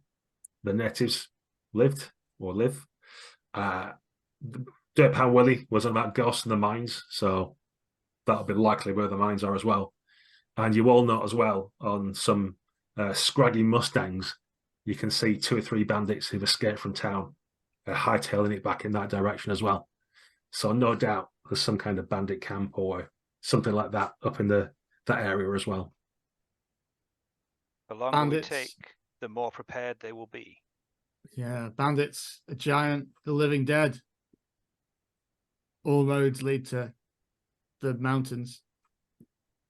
natives lived or live. Dirtpan Willie wasn't about ghosts in the mines, so that'll be likely where the mines are as well. And you all know as well, on some scraggy Mustangs, you can see 2 or 3 bandits who've escaped from town, hightailing it back in that direction as well. So no doubt there's some kind of bandit camp or something like that up in that area as well. The longer we take, the more prepared they will be. Yeah, bandits, a giant, the living dead. All roads lead to the mountains,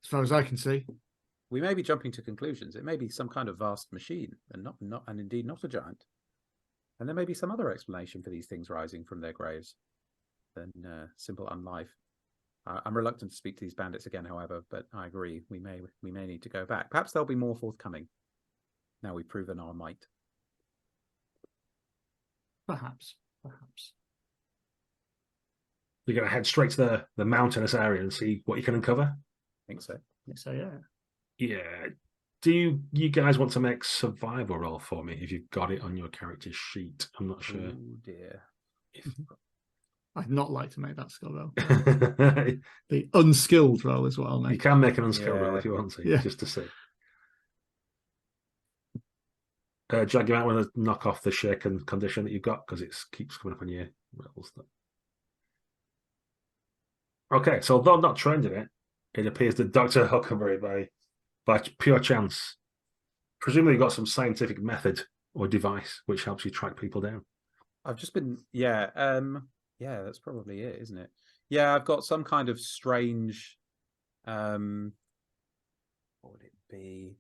as far as I can see. We may be jumping to conclusions. It may be some kind of vast machine, and indeed not a giant. And there may be some other explanation for these things rising from their graves than simple unlife. I'm reluctant to speak to these bandits again, however, but I agree we may need to go back. Perhaps there'll be more forthcoming. Now we've proven our might. Perhaps. You're going to head straight to the mountainous area and see what you can uncover? I think so. Yeah. Yeah. Do you guys want to make survival roll for me if you've got it on your character sheet? I'm not sure. Oh dear. I'd not like to make that skill roll. The unskilled roll as well, mate. You can make an unskilled roll if you want to, just to see. Jag, you might want to knock off the shaken condition that you've got because it keeps coming up on your rolls. Okay, so although not trained in it, it appears that Dr. Huckleberry, by pure chance, presumably got some scientific method or device which helps you track people down. I've just been, that's probably it, isn't it? Yeah, I've got some kind of strange, what would it be?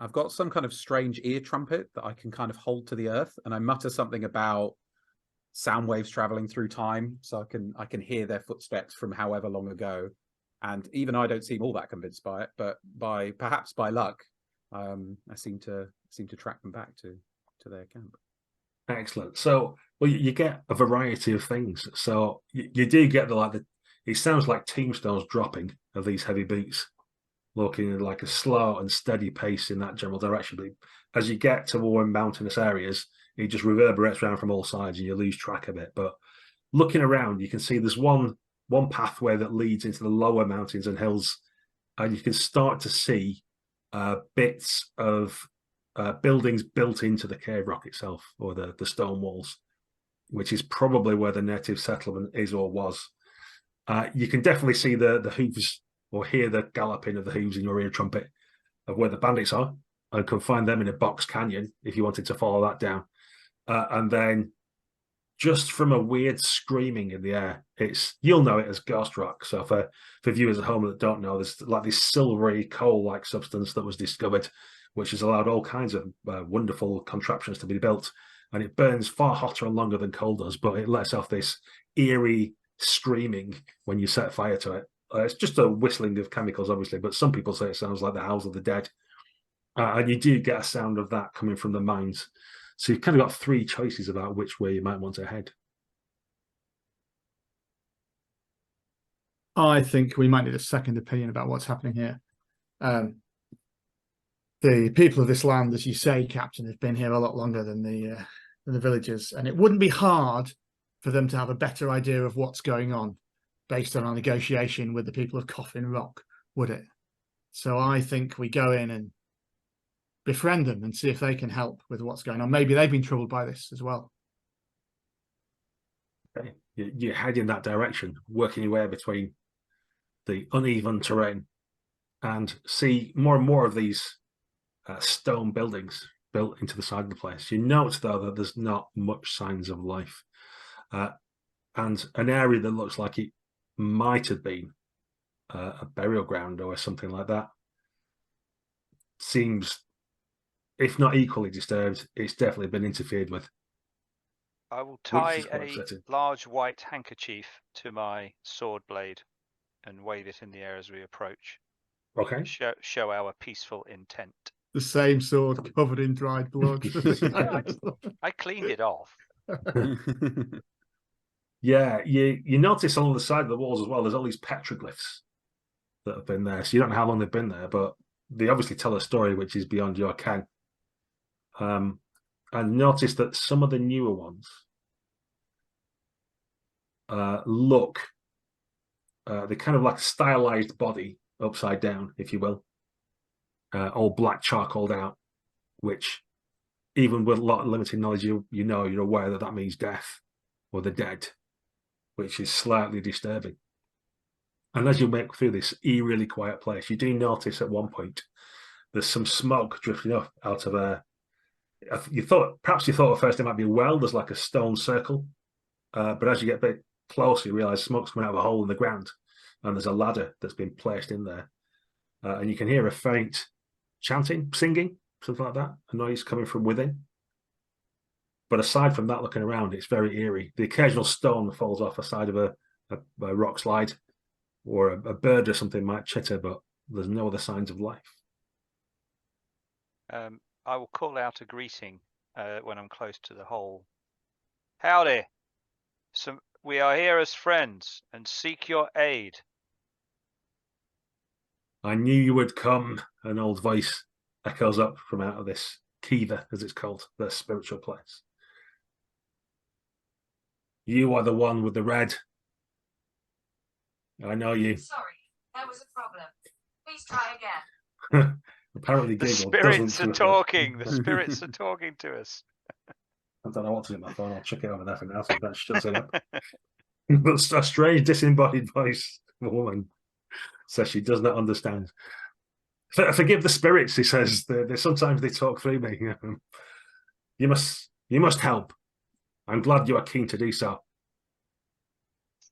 I've got some kind of strange ear trumpet that I can kind of hold to the earth, and I mutter something about sound waves traveling through time, so I can hear their footsteps from however long ago. And even I don't seem all that convinced by it, but perhaps by luck, I seem to track them back to their camp. Excellent. So, well, you get a variety of things. So you do get it sounds like tombstones dropping of these heavy beats, looking like a slow and steady pace in that general direction. But as you get to more mountainous areas, it just reverberates around from all sides and you lose track of it. But looking around, you can see there's one pathway that leads into the lower mountains and hills, and you can start to see bits of buildings built into the cave rock itself, or the stone walls, which is probably where the native settlement is or was. You can definitely see the hooves, or hear the galloping of the hooves in your ear trumpet of where the bandits are, and can find them in a box canyon if you wanted to follow that down. And then just from a weird screaming in the air. You'll know it as ghost rock. So for viewers at home that don't know, there's like this silvery coal-like substance that was discovered, which has allowed all kinds of wonderful contraptions to be built. And it burns far hotter and longer than coal does, but it lets off this eerie screaming when you set fire to it. It's just a whistling of chemicals, obviously, but some people say it sounds like the howls of the dead. And you do get a sound of that coming from the mines. So you've kind of got three choices about which way you might want to head. I think we might need a second opinion about what's happening here. The people of this land, as you say, Captain, have been here a lot longer than the villagers, and it wouldn't be hard for them to have a better idea of what's going on based on our negotiation with the people of Coffin Rock, would it? So I think we go in and befriend them and see if they can help with what's going on. Maybe they've been troubled by this as well. Okay. You head in that direction, working your way between the uneven terrain, and see more and more of these stone buildings built into the side of the place. You note, though, that there's not much signs of life. And an area that looks like it might have been a burial ground or something like that seems, if not equally disturbed, it's definitely been interfered with. I will tie is quite a upsetting. large white handkerchief to my sword blade and wave it in the air as we approach. Okay. Show our peaceful intent. The same sword covered in dried blood. I cleaned it off. Yeah, you notice along the side of the walls as well, there's all these petroglyphs that have been there. So you don't know how long they've been there, but they obviously tell a story which is beyond your ken. And notice that some of the newer ones look, they're kind of like a stylized body upside down, if you will, all black charcoaled out, which even with a lot of limited knowledge, you're aware that that means death or the dead, which is slightly disturbing. And as you make through this eerily quiet place, you do notice at one point there's some smoke drifting up out of a. Perhaps you thought at first it might be a well. There's like a stone circle, but as you get a bit closer, you realise smoke's coming out of a hole in the ground, and there's a ladder that's been placed in there, and you can hear a faint chanting, singing, something like that, a noise coming from within. But aside from that, looking around, it's very eerie. The occasional stone falls off the side of a rock slide, or a bird or something might chitter, but there's no other signs of life. I will call out a greeting when I'm close to the hole. Howdy. We are here as friends and seek your aid. I knew you would come, an old voice echoes up from out of this kiva, as it's called, the spiritual place. You are the one with the red. I know you. Sorry, there was a problem. Please try again. Apparently, The Giggle spirits are doesn't. talking. The spirits are talking to us. I don't know what to do with my phone. I'll check it over there for now. So that shuts it up. But a strange disembodied voice of a woman says she does not understand. Forgive the spirits, he says. Sometimes they talk through me. You must help. I'm glad you are keen to do so.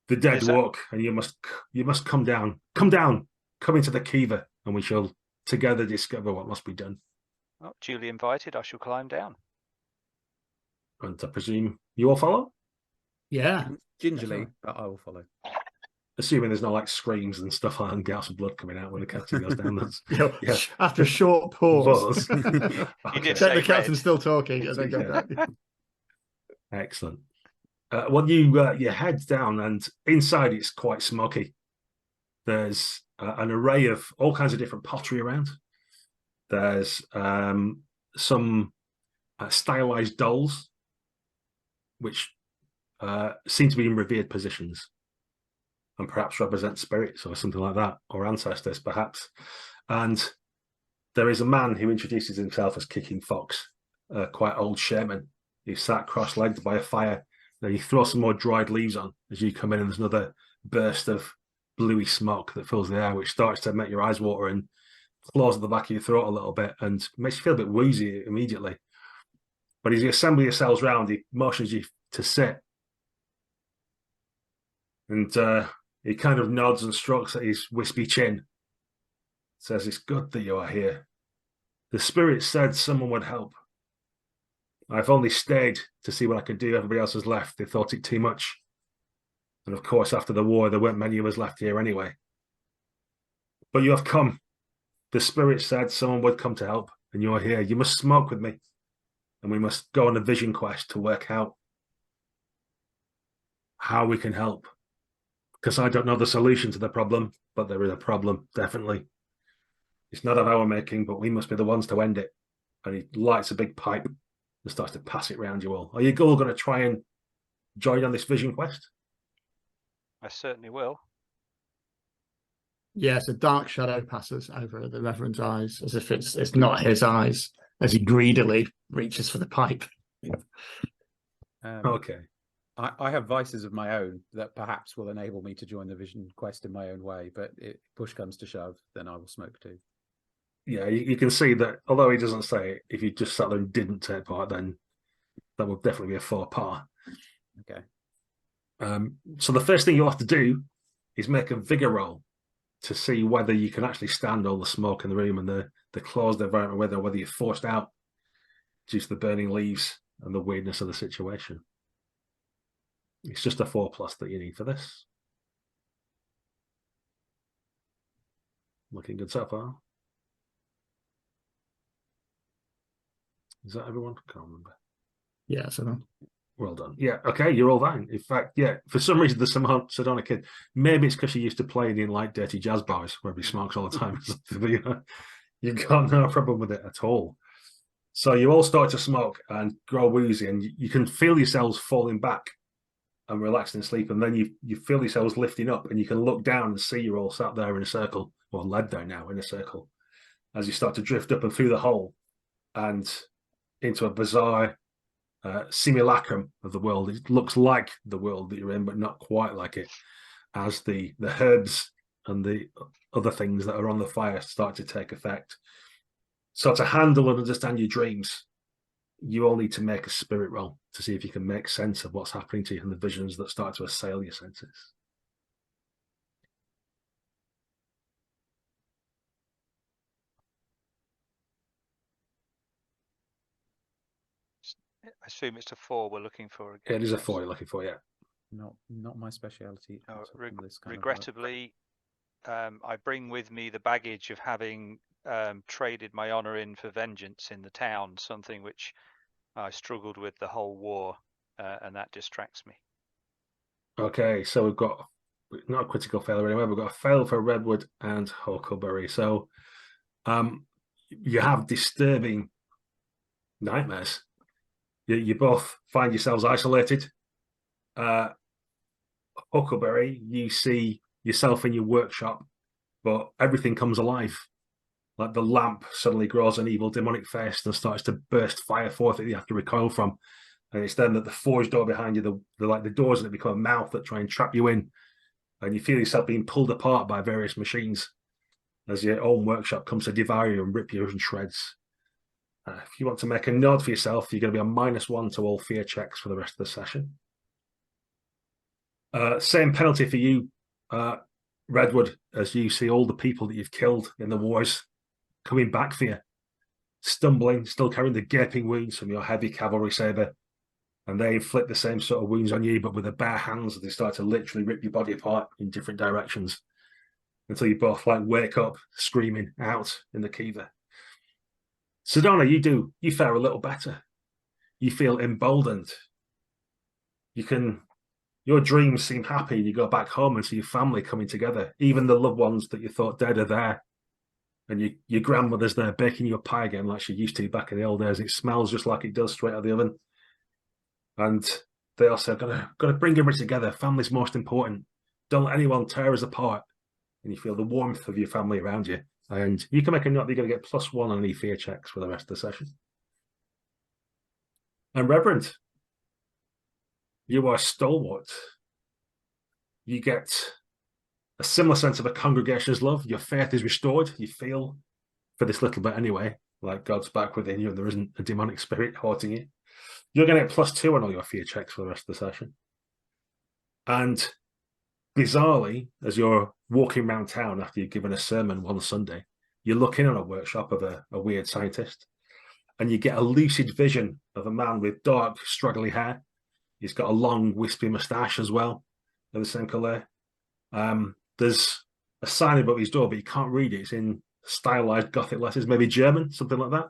The dead walk, and you must come down. Come down. Come into the kiva, and we shall together discover what must be done. Well, duly invited, I shall climb down. And I presume you all follow? Yeah. Gingerly, but I will follow. Assuming there's no like screams and stuff like and gouts of blood coming out when the captain goes down. Yeah. After a short pause. You did Check say the captain's red. still talking. And then go down. Excellent. Well, you head down, and inside it's quite smoky. There's an array of all kinds of different pottery around. There's some stylized dolls, which seem to be in revered positions and perhaps represent spirits or something like that, or ancestors perhaps. And there is a man who introduces himself as Kicking Fox, a quite old shaman. He's sat cross-legged by a fire. Then you throw some more dried leaves on as you come in, and there's another burst of bluey smoke that fills the air, which starts to make your eyes water and claws at the back of your throat a little bit and makes you feel a bit woozy immediately. But as you assemble yourselves round, he motions you to sit, And he kind of nods and strokes at his wispy chin. Says, "It's good that you are here. The spirit said someone would help. I've only stayed to see what I could do. Everybody else has left. They thought it too much. And of course, after the war, there weren't many of us left here anyway. But you have come. The spirit said someone would come to help, and you're here. You must smoke with me, and we must go on a vision quest to work out how we can help. Because I don't know the solution to the problem, but there is a problem, definitely. It's not of our making, but we must be the ones to end it." And he lights a big pipe and starts to pass it around you all. Are you all going to try and join on this vision quest? I certainly will. Yes, a dark shadow passes over the Reverend's eyes, as if it's not his eyes, as he greedily reaches for the pipe. Okay. I have vices of my own that perhaps will enable me to join the vision quest in my own way, but if push comes to shove, then I will smoke too. Yeah, you can see that, although he doesn't say it, if you just sat there and didn't take part, then that would definitely be a faux pas. Okay. So the first thing you'll have to do is make a vigor roll to see whether you can actually stand all the smoke in the room and the closed environment, whether you're forced out due to the burning leaves and the weirdness of the situation. It's just a 4+ that you need for this. Looking good so far. Is that everyone? I can't remember. Yeah, so Well done. Yeah, okay, you're all fine. In fact, yeah, for some reason, there's some Sedona kid. Maybe it's because she used to play in like dirty jazz bars where he smokes all the time. But, you know, you've got no problem with it at all. So you all start to smoke and grow woozy, and you can feel yourselves falling back and relaxing in sleep. And then you feel yourselves lifting up, and you can look down and see you're all sat there in a circle, or led down now in a circle, as you start to drift up and through the hole and into a bizarre simulacrum of the world. It looks like the world that you're in, but not quite like it, as the herbs and the other things that are on the fire start to take effect. So to handle and understand your dreams, you all need to make a spirit roll to see if you can make sense of what's happening to you and the visions that start to assail your senses. I assume it's a 4 we're looking for. Yeah, it is a 4 you're looking for, yeah. Not my speciality. Regrettably, I bring with me the baggage of having traded my honor in for vengeance in the town, something which I struggled with the whole war, and that distracts me. Okay, so we've got not a critical failure anyway. We've got a fail for Redwood and Huckleberry. So you have disturbing nightmares. You both find yourselves isolated. Huckleberry, you see yourself in your workshop, but everything comes alive. Like the lamp suddenly grows an evil demonic face and starts to burst fire forth that you have to recoil from. And it's then that the forge door behind you, the doors that become a mouth that try and trap you in. And you feel yourself being pulled apart by various machines as your own workshop comes to devour you and rip you in shreds. If you want to make a note for yourself, you're going to be on -1 to all fear checks for the rest of the session. Same penalty for you, Redwood, as you see all the people that you've killed in the wars coming back for you, stumbling, still carrying the gaping wounds from your heavy cavalry saber. And they inflict the same sort of wounds on you, but with their bare hands, they start to literally rip your body apart in different directions until you both wake up screaming out in the kiva. Sedona, you fare a little better. You feel emboldened. Your dreams seem happy. You go back home and see your family coming together. Even the loved ones that you thought dead are there. And your grandmother's there baking you a pie again like she used to back in the old days. It smells just like it does straight out of the oven. And they also got to bring everybody together. Family's most important. Don't let anyone tear us apart. And you feel the warmth of your family around you. And you can make a note that you're going to get +1 on any fear checks for the rest of the session. And Reverend, you are stalwart. You get a similar sense of a congregation's love. Your faith is restored. You feel, for this little bit anyway, like God's back within you and there isn't a demonic spirit haunting you. You're going to get +2 on all your fear checks for the rest of the session. And bizarrely, as you're walking around town after you've given a sermon one Sunday, you look in on a workshop of a weird scientist, and you get a lucid vision of a man with dark, straggly hair. He's got a long, wispy moustache as well, of the same colour. There's a sign above his door, but you can't read it. It's in stylized Gothic letters, maybe German, something like that.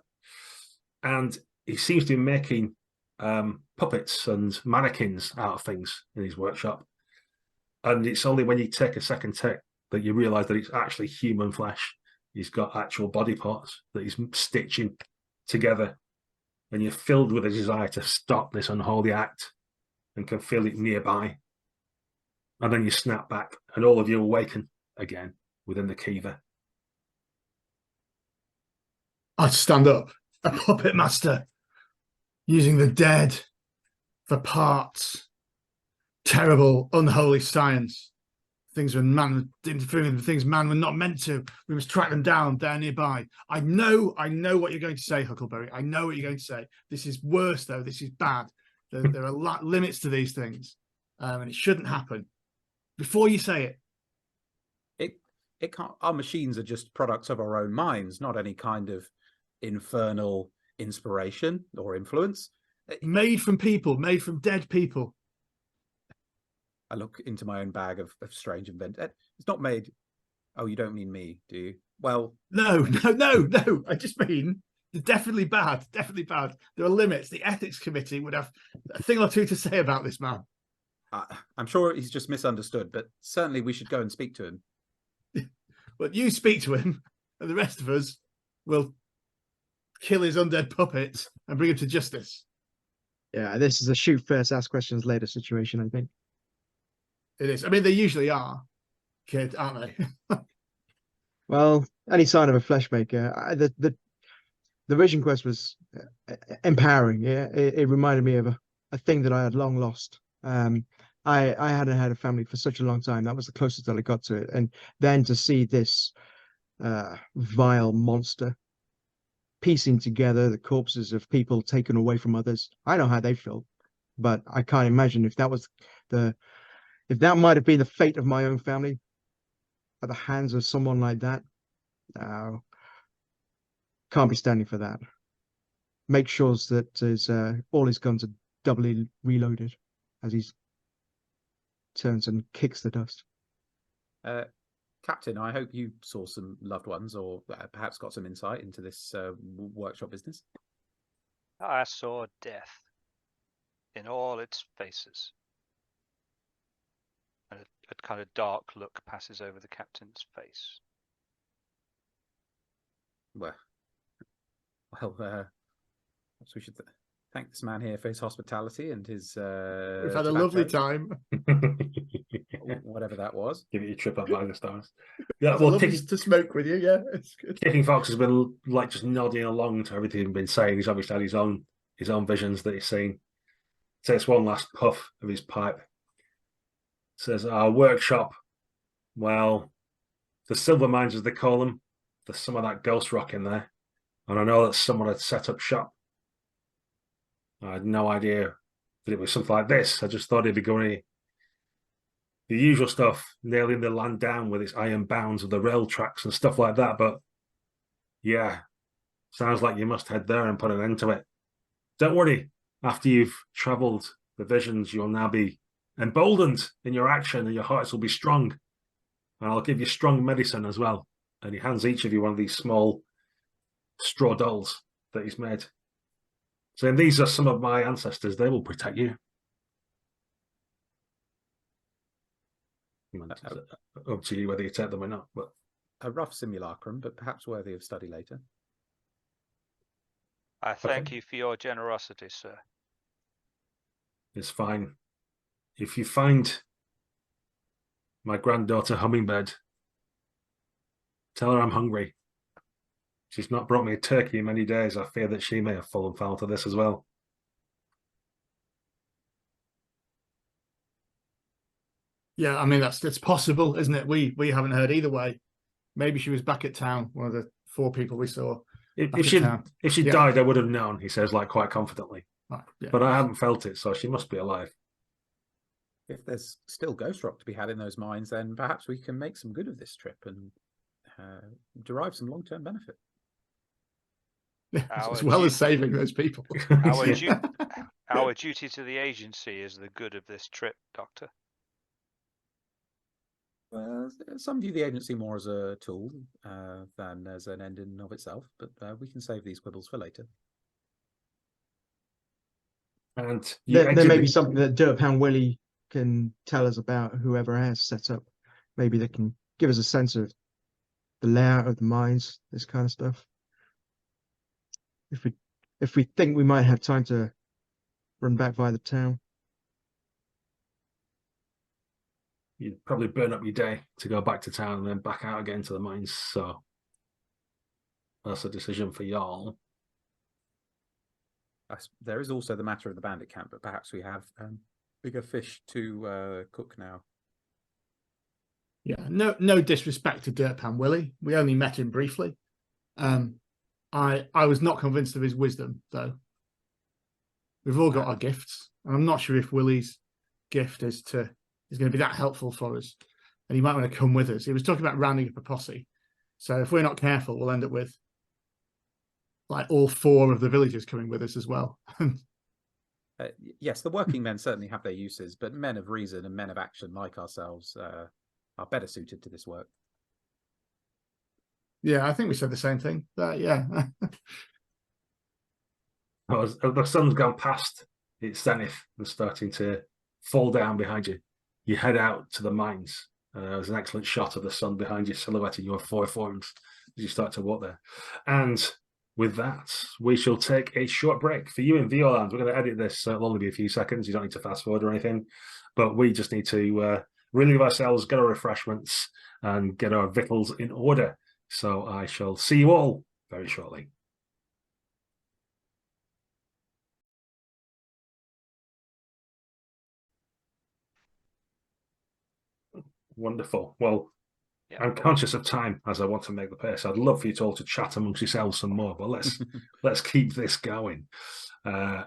And he seems to be making puppets and mannequins out of things in his workshop. And it's only when you take a second take that you realise that it's actually human flesh. He's got actual body parts that he's stitching together. And you're filled with a desire to stop this unholy act and can feel it nearby. And then you snap back and all of you awaken again within the Kiva. I'd stand up, a puppet master, using the dead for parts. Terrible, unholy science. Things when man interfering with things man were not meant to. We must track them down. They're nearby. I know what you're going to say, Huckleberry. I know what you're going to say. This is worse, though. This is bad. There are limits to these things, and it shouldn't happen. Before you say it, it can't. Our machines are just products of our own minds, not any kind of infernal inspiration or influence. Made from people, made from dead people. I look into my own bag of strange inventions. It's not made. Oh, you don't mean me, do you? Well, no. I just mean it's definitely bad. Definitely bad. There are limits. The ethics committee would have a thing or two to say about this man. I'm sure he's just misunderstood, but certainly we should go and speak to him. But you speak to him, and the rest of us will kill his undead puppets and bring him to justice. Yeah, this is a shoot first, ask questions later situation, I think. It is. I mean, they usually are, kid, aren't they? Well, any sign of a flesh maker. The vision quest was empowering. Yeah, it reminded me of a thing that I had long lost. I hadn't had a family for such a long time. That was the closest that I got to it. And then to see this vile monster piecing together the corpses of people taken away from others. I know how they feel, but I can't imagine if that was if that might have been the fate of my own family at the hands of someone like that. No, can't be standing for that. Make sure that all his guns are doubly reloaded as he turns and kicks the dust. Captain, I hope you saw some loved ones or perhaps got some insight into this workshop business. I saw death in all its faces. And a kind of dark look passes over the captain's face. Well, perhaps we should thank this man here for his hospitality and his We've had a lovely time. Whatever that was. Give it a trip up by the stars. Yeah, well, to smoke with you. Yeah, it's good. Kicking Fox has been like just nodding along to everything he's been saying. He's obviously had his own visions that he's seen. Takes one last puff of his pipe. Says, our workshop, well, the silver mines as they call them, there's some of that ghost rock in there. And I know that someone had set up shop. I had no idea that it was something like this. I just thought it'd be going the usual stuff, nailing the land down with its iron bounds of the rail tracks and stuff like that. But yeah, sounds like you must head there and put an end to it. Don't worry, after you've travelled the visions, you'll now be emboldened in your action and your hearts will be strong. And I'll give you strong medicine as well. And he hands each of you one of these small straw dolls that he's made. Saying, these are some of my ancestors. They will protect you. Up to you whether you take them or not. But a rough simulacrum, but perhaps worthy of study later. I thank you for your generosity, sir. It's fine. If you find my granddaughter Hummingbird, tell her I'm hungry. She's not brought me a turkey in many days. I fear that she may have fallen foul to this as well. Yeah, I mean, it's possible, isn't it? We haven't heard either way. Maybe she was back at town, one of the 4 people we saw. If she died, I would have known, he says, like quite confidently. Right, yeah. But I haven't felt it, so she must be alive. if there's still ghost rock to be had in those mines, then perhaps we can make some good of this trip and derive some long-term benefit. As well as saving those people. Our duty to the agency is the good of this trip, Doctor. Some view the agency more as a tool than as an end in and of itself, but we can save these quibbles for later. And there may be something that Dirtpound Willie can tell us about whoever has set up. Maybe they can give us a sense of the layout of the mines, this kind of stuff. If we think we might have time to run back via the town. You'd probably burn up your day to go back to town and then back out again to the mines. So that's a decision for y'all. There is also the matter of the bandit camp, but perhaps we have bigger fish to cook now. Yeah, no disrespect to Dirtpan Willie. We only met him briefly. I was not convinced of his wisdom, though. We've all got our gifts, and I'm not sure if Willie's gift is going to be that helpful for us. And he might want to come with us. He was talking about rounding up a posse. So if we're not careful, we'll end up with like all 4 of the villagers coming with us as well. Yes, the working men certainly have their uses, but men of reason and men of action like ourselves are better suited to this work. Yeah, I think we said the same thing. Yeah. As the sun's gone past its zenith and starting to fall down behind you, you head out to the mines. There's an excellent shot of the sun behind you, silhouetting your 4 forms as you start to walk there. And with that, we shall take a short break. For you in VRland, we're going to edit this, so it'll only be a few seconds. You don't need to fast forward or anything, but we just need to relieve ourselves, get our refreshments, and get our victuals in order. So I shall see you all very shortly. Wonderful. Well, yeah. I'm conscious of time as I want to make the pace. I'd love for you all to chat amongst yourselves some more, but let's keep this going. I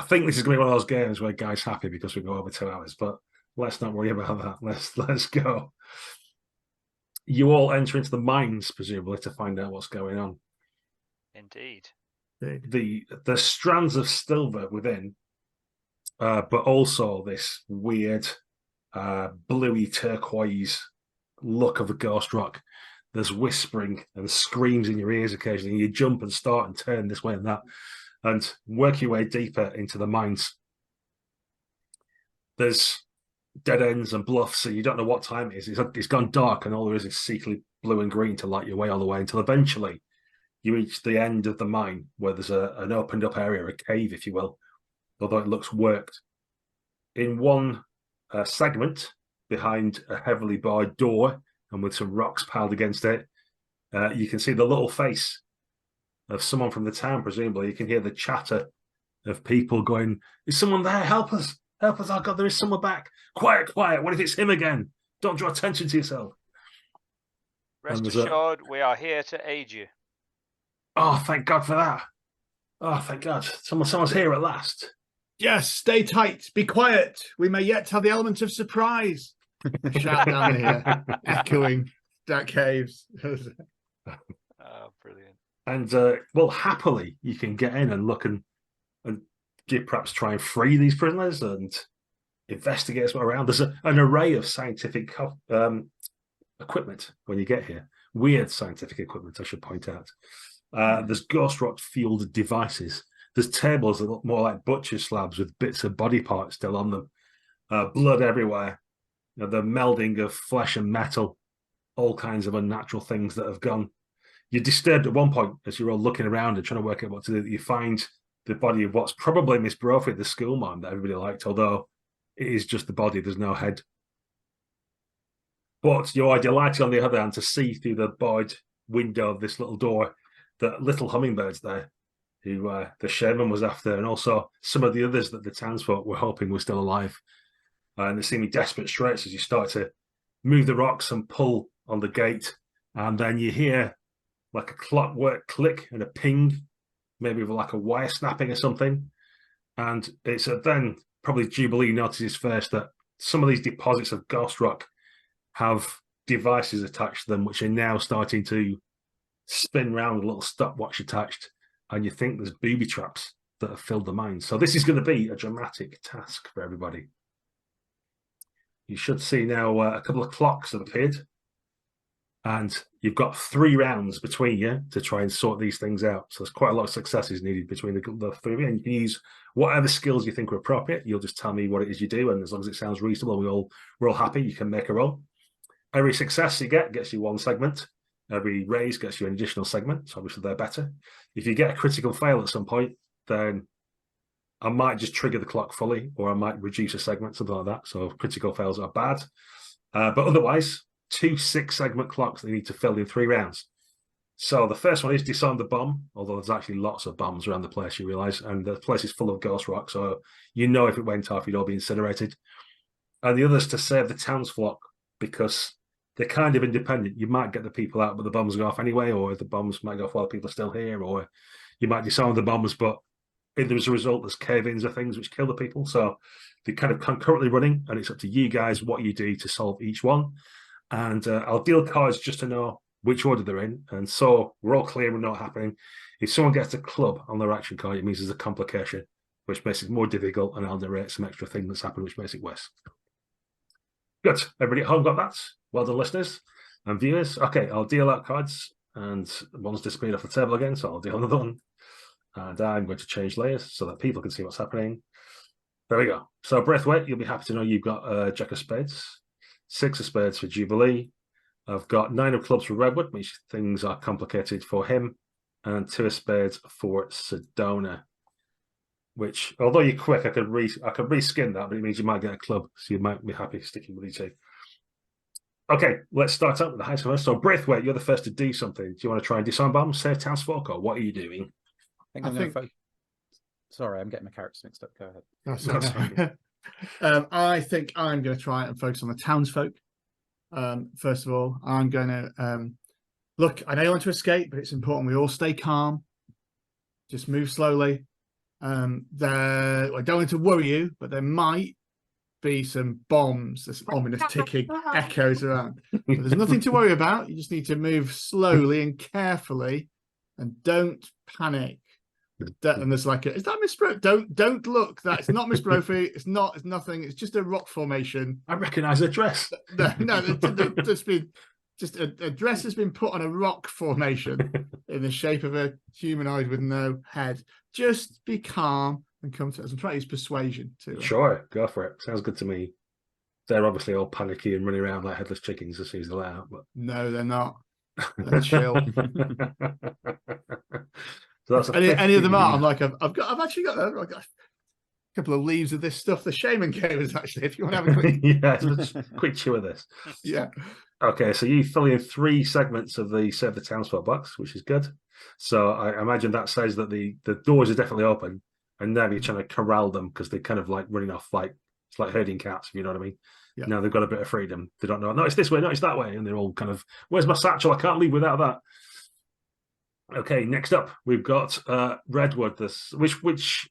think this is going to be one of those games where Guy's happy because we go over 2 hours, but let's not worry about that. Let's go. You all enter into the mines, presumably, to find out what's going on. Indeed. The strands of silver within, but also this weird bluey turquoise look of the ghost rock. There's whispering and screams in your ears occasionally. You jump and start and turn this way and that, and work your way deeper into the mines. There's dead ends and bluffs, so you don't know what time it is. It's gone dark, and all there is sickly blue and green to light your way all the way until eventually you reach the end of the mine, where there's an opened up area, a cave, if you will, although it looks worked. In one segment, behind a heavily barred door and with some rocks piled against it, you can see the little face of someone from the town, presumably. You can hear the chatter of people going, "Is someone there? Help us! Help us! Oh God, there is someone back! Quiet, quiet! What if it's him again? Don't draw attention to yourself." Rest assured, we are here to aid you. Oh, thank God for that! Oh, thank God! Someone's here at last. Yes, stay tight. Be quiet. We may yet have the element of surprise. Shout down here, echoing that caves. Oh, brilliant. And well, happily you can get in and look and perhaps try and free these prisoners and investigate what's around. There's an array of scientific equipment when you get here. Weird scientific equipment, I should point out. There's ghost rock fueled devices. There's tables that look more like butcher slabs with bits of body parts still on them. Blood everywhere. The melding of flesh and metal. All kinds of unnatural things that have gone. You're disturbed at one point as you're all looking around and trying to work out what to do. You find the body of what's probably Miss Brophy, the school mom that everybody liked, although it is just the body, there's no head. But you are delighted, on the other hand, to see through the barred window of this little door that little hummingbirds there, who the shaman was after, and also some of the others that the townsfolk were hoping were still alive. And they seem in desperate straits as you start to move the rocks and pull on the gate. And then you hear like a clockwork click and a ping, maybe with like a wire snapping or something. And it's then probably Jubilee notices first that some of these deposits of ghost rock have devices attached to them, which are now starting to spin round with a little stopwatch attached, and you think there's booby traps that have filled the mine. So this is going to be a dramatic task for everybody. You should see now a couple of clocks have appeared, and you've got 3 rounds between you to try and sort these things out. So there's quite a lot of successes needed between the 3 of you, and you can use whatever skills you think are appropriate. You'll just tell me what it is you do, and as long as it sounds reasonable, we're all happy, you can make a roll. Every success you get gets you 1 segment. Every raise gets you an additional segment, so obviously they're better. If you get a critical fail at some point, then I might just trigger the clock fully, or I might reduce a segment, something like that. So critical fails are bad. But otherwise, 2 6-segment clocks they need to fill in 3 rounds. So the first one is disarm the bomb, although there's actually lots of bombs around the place, you realise, and the place is full of ghost rock, so you know if it went off, you'd all be incinerated. And the other is to save the townsfolk, because they're kind of independent. You might get the people out, but the bombs go off anyway, or the bombs might go off while people are still here, or you might disarm the bombs, but as a result, there's cave-ins or things which kill the people. So they're kind of concurrently running, and it's up to you guys what you do to solve each one. And I'll deal cards just to know which order they're in, and so we're all clear we know what's happening. If someone gets a club on their action card, it means there's a complication, which makes it more difficult, and I'll narrate some extra thing that's happened, which makes it worse. Good. Everybody at home got that? Well done, listeners and viewers. Okay, I'll deal out cards, and one's disappeared off the table again, so I'll deal another one. And I'm going to change layers so that people can see what's happening. There we go. So Braithwaite, you'll be happy to know you've got a Jack of Spades, 6 of Spades for Jubilee. I've got 9 of Clubs for Redwood, which things are complicated for him, and 2 of Spades for Sedona. Which, although you're quick, I could reskin that, but it means you might get a club, so you might be happy sticking with you 2. Okay, let's start out with the high score. So Braithwaite, you're the first to do something. Do you want to try and disarm bombs, save townsfolk, or what are you doing? I think sorry, I'm getting my characters mixed up. Go ahead. I think I'm going to try and focus on the townsfolk. First of all, I'm going to look. I know you want to escape, but it's important we all stay calm. Just move slowly. I don't want to worry you, but there might be some bombs. There's ominous ticking echoes around. But there's nothing to worry about. You just need to move slowly and carefully, and don't panic. And there's like is that Miss Bro? Don't look. That's not Miss Brophy. It's not. It's nothing. It's just a rock formation. I recognise a dress. No. There's been just a dress has been put on a rock formation in the shape of a humanoid with no head. Just be calm and come to us. I'm trying to use persuasion too. Sure, go for it. Sounds good to me. They're obviously all panicky and running around like headless chickens as soon as they're out. But no, they're not. They're chill. So that's any of them are. I'm like, I've actually got a couple of leaves of this stuff the shaman gave us. Actually, if you want to have a quick, yeah, quick chew of this. Yeah. Okay, so you fill in 3 segments of the Save the Townsfolk box, which is good. So I imagine that says that the doors are definitely open, and now you're trying to corral them because they're kind of like running off like it's like herding cats, if you know what I mean. Yeah. Now they've got a bit of freedom. They don't know. No, it's this way. No, it's that way, and they're all kind of, where's my satchel? I can't leave without that. Okay, next up we've got Redwood. Which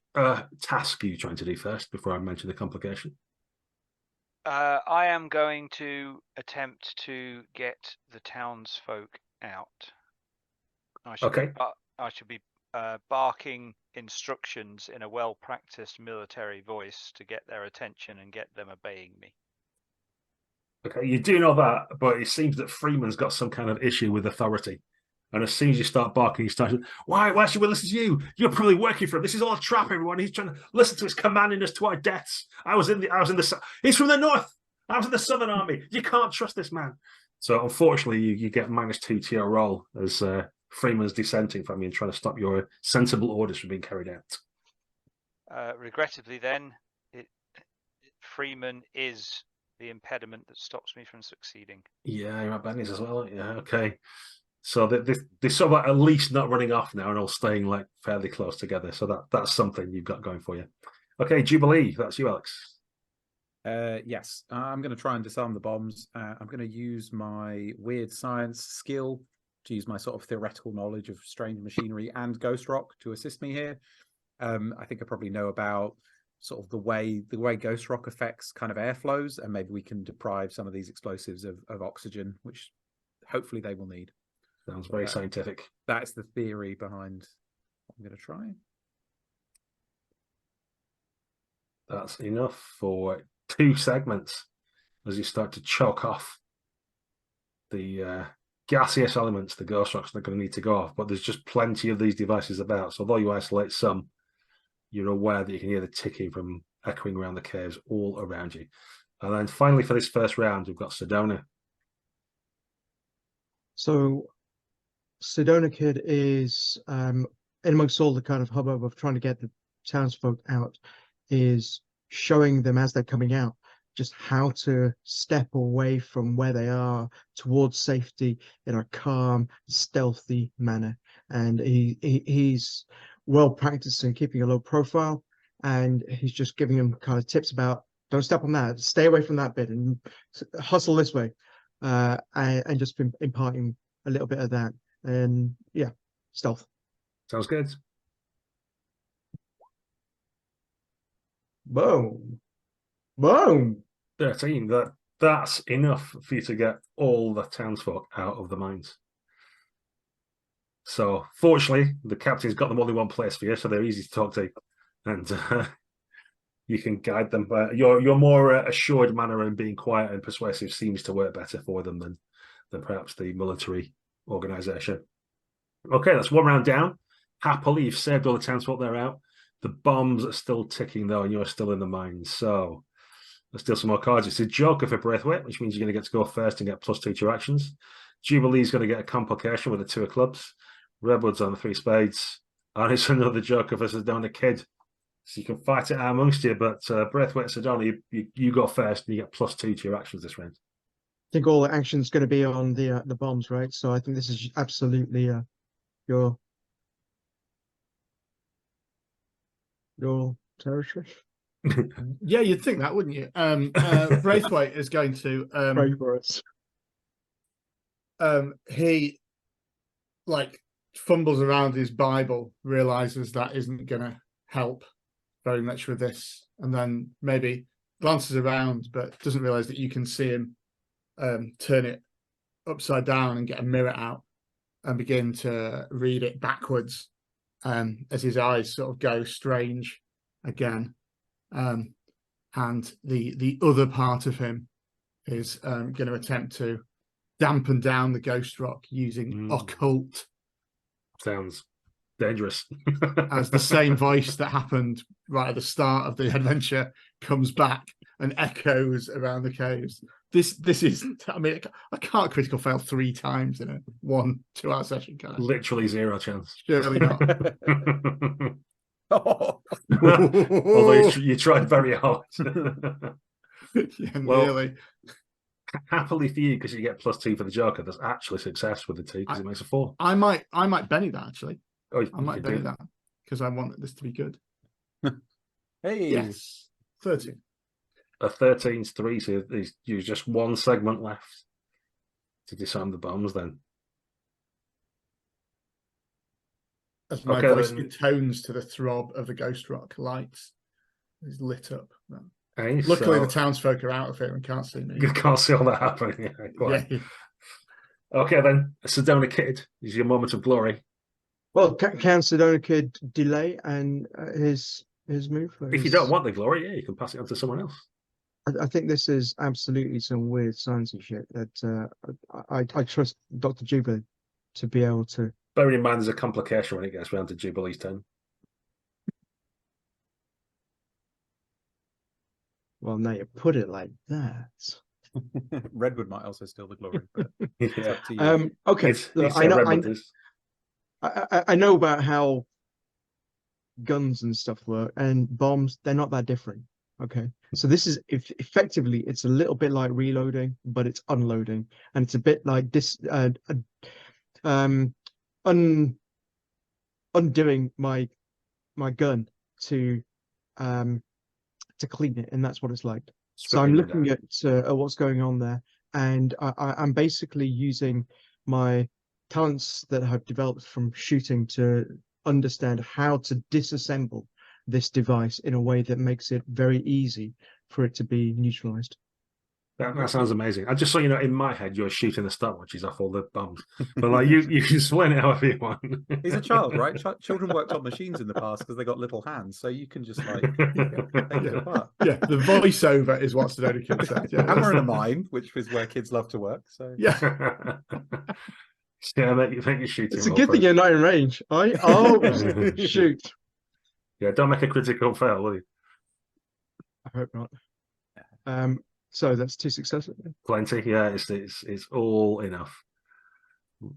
task are you trying to do first before I mention the complication? I am going to attempt to get the townsfolk out. I should be barking instructions in a well-practiced military voice to get their attention and get them obeying me. Okay, you do know that, but it seems that Freeman's got some kind of issue with authority. And as soon as you start barking, he starts, why should we listen to you? You're probably working for him. This is all a trap, everyone. He's trying to listen to us, commanding us to our deaths. He's from the north. I was in the Southern Army. You can't trust this man. So unfortunately, you get -2 to your roll as Freeman's dissenting from you and trying to stop your sensible orders from being carried out. Regrettably, then, Freeman is the impediment that stops me from succeeding. Yeah, you're at Bandits as well. Yeah, okay. So they're sort of like at least not running off now and all staying like fairly close together. So that's something you've got going for you. Okay, Jubilee, that's you, Alex. Yes, I'm going to try and disarm the bombs. I'm going to use my weird science skill to use my sort of theoretical knowledge of strange machinery and ghost rock to assist me here. I think I probably know about sort of the way Ghost Rock affects kind of airflows, and maybe we can deprive some of these explosives of oxygen, which hopefully they will need. Sounds very scientific. That's the theory behind what I'm going to try. That's enough for 2 segments as you start to choke off the gaseous elements, the ghost rocks that are going to need to go off. But there's just plenty of these devices about. So although you isolate some, you're aware that you can hear the ticking from echoing around the caves all around you. And then finally, for this first round, we've got Sedona. So Sedona Kid is in amongst all the kind of hubbub of trying to get the townsfolk out, is showing them as they're coming out just how to step away from where they are towards safety in a calm, stealthy manner. And he's well practiced in keeping a low profile, and he's just giving them kind of tips about don't step on that, stay away from that bit, and hustle this way, and just been imparting a little bit of that. And yeah, stealth. Sounds good. Boom. Boom. 13. That's enough for you to get all the townsfolk out of the mines. So fortunately, the captain's got them all in one place for you, so they're easy to talk to, and you can guide them. But your more assured manner and being quiet and persuasive seems to work better for them than perhaps the military organization. Okay, that's 1 round down. Happily, you've saved all the townsfolk they're out. The bombs are still ticking though, and you're still in the mines. So let's deal some more cards. It's a joker for Braithwaite, which means you're going to get to go first and get +2 to your actions. Jubilee's going to get a complication with the 2 of clubs. Redwood's on the 3 spades. And it's another joker for Sedona Kid. So you can fight it out amongst you, but Braithwaite, Sedona, you go first and you get +2 to your actions this round. I think all the action's going to be on the bombs, right? So I think this is absolutely your territory. Yeah, you'd think that, wouldn't you? Braithwaite is going to Pray for us. he like fumbles around his Bible, realizes that isn't gonna help very much with this, and then maybe glances around but doesn't realize that you can see him turn it upside down and get a mirror out and begin to read it backwards, as his eyes sort of go strange again. And the other part of him is going to attempt to dampen down the ghost rock using occult. Sounds dangerous. As the same voice that happened right at the start of the adventure comes back and echoes around the caves. This is, I mean, I can't critical fail 3 times in a 1 2-hour session, can I? Literally 0 chance. Surely not. Although you tried very hard. Yeah, Well, nearly. Happily for you, because you get +2 for the joker. There's actually success with the 2 because it makes a 4. I might Benny that actually. Oh, I might Benny that because I want this to be good. Hey, Yes, 13. A 13's 3, so there's just 1 segment left to disarm the bombs. Then As my Okay, voice then. atones to the throb of the ghost rock lights, is lit up. Hey, Luckily, so the townsfolk are out of here and can't see me. you can't see all that happening. Yeah, quite. Yeah. Okay, then Sedona Kid is your moment of glory. Well, can Sedona Kid delay and his move? If you don't want the glory, yeah, you can pass it on to someone else. I think this is absolutely some weird sciencey shit that I trust Dr. Jubilee to be able to. Bearing in mind there's a complication when it gets round to Jubilee's turn. Well, now you put it like that. Redwood might also steal the glory. But it's Yeah. up to you. Okay. Look, I know about how guns and stuff work, and bombs, they're not that different. Okay, so this is effectively, it's a little bit like reloading, but it's unloading, and it's a bit like this undoing my gun to clean it, and that's what it's like. So I'm looking at what's going on there, and I'm basically using my talents that I've developed from shooting to understand how to disassemble this device in a way that makes it very easy for it to be neutralized. That sounds amazing. And just so you know, in my head, you're shooting the stopwatches off all the bombs. But like you can explain it however you want. He's a child, right? Children worked on machines in the past because they got little hands, so you can just like take it apart. Yeah, the voiceover is what Sedona said. Yeah, And we're in a mine, which is where kids love to work. So yeah. Yeah, I think you're shooting. It's a good thing you're not in range. Oh, shoot. Yeah, don't make a critical fail, will you? I hope not. So that's 2 successes. Plenty. Yeah, it's all enough.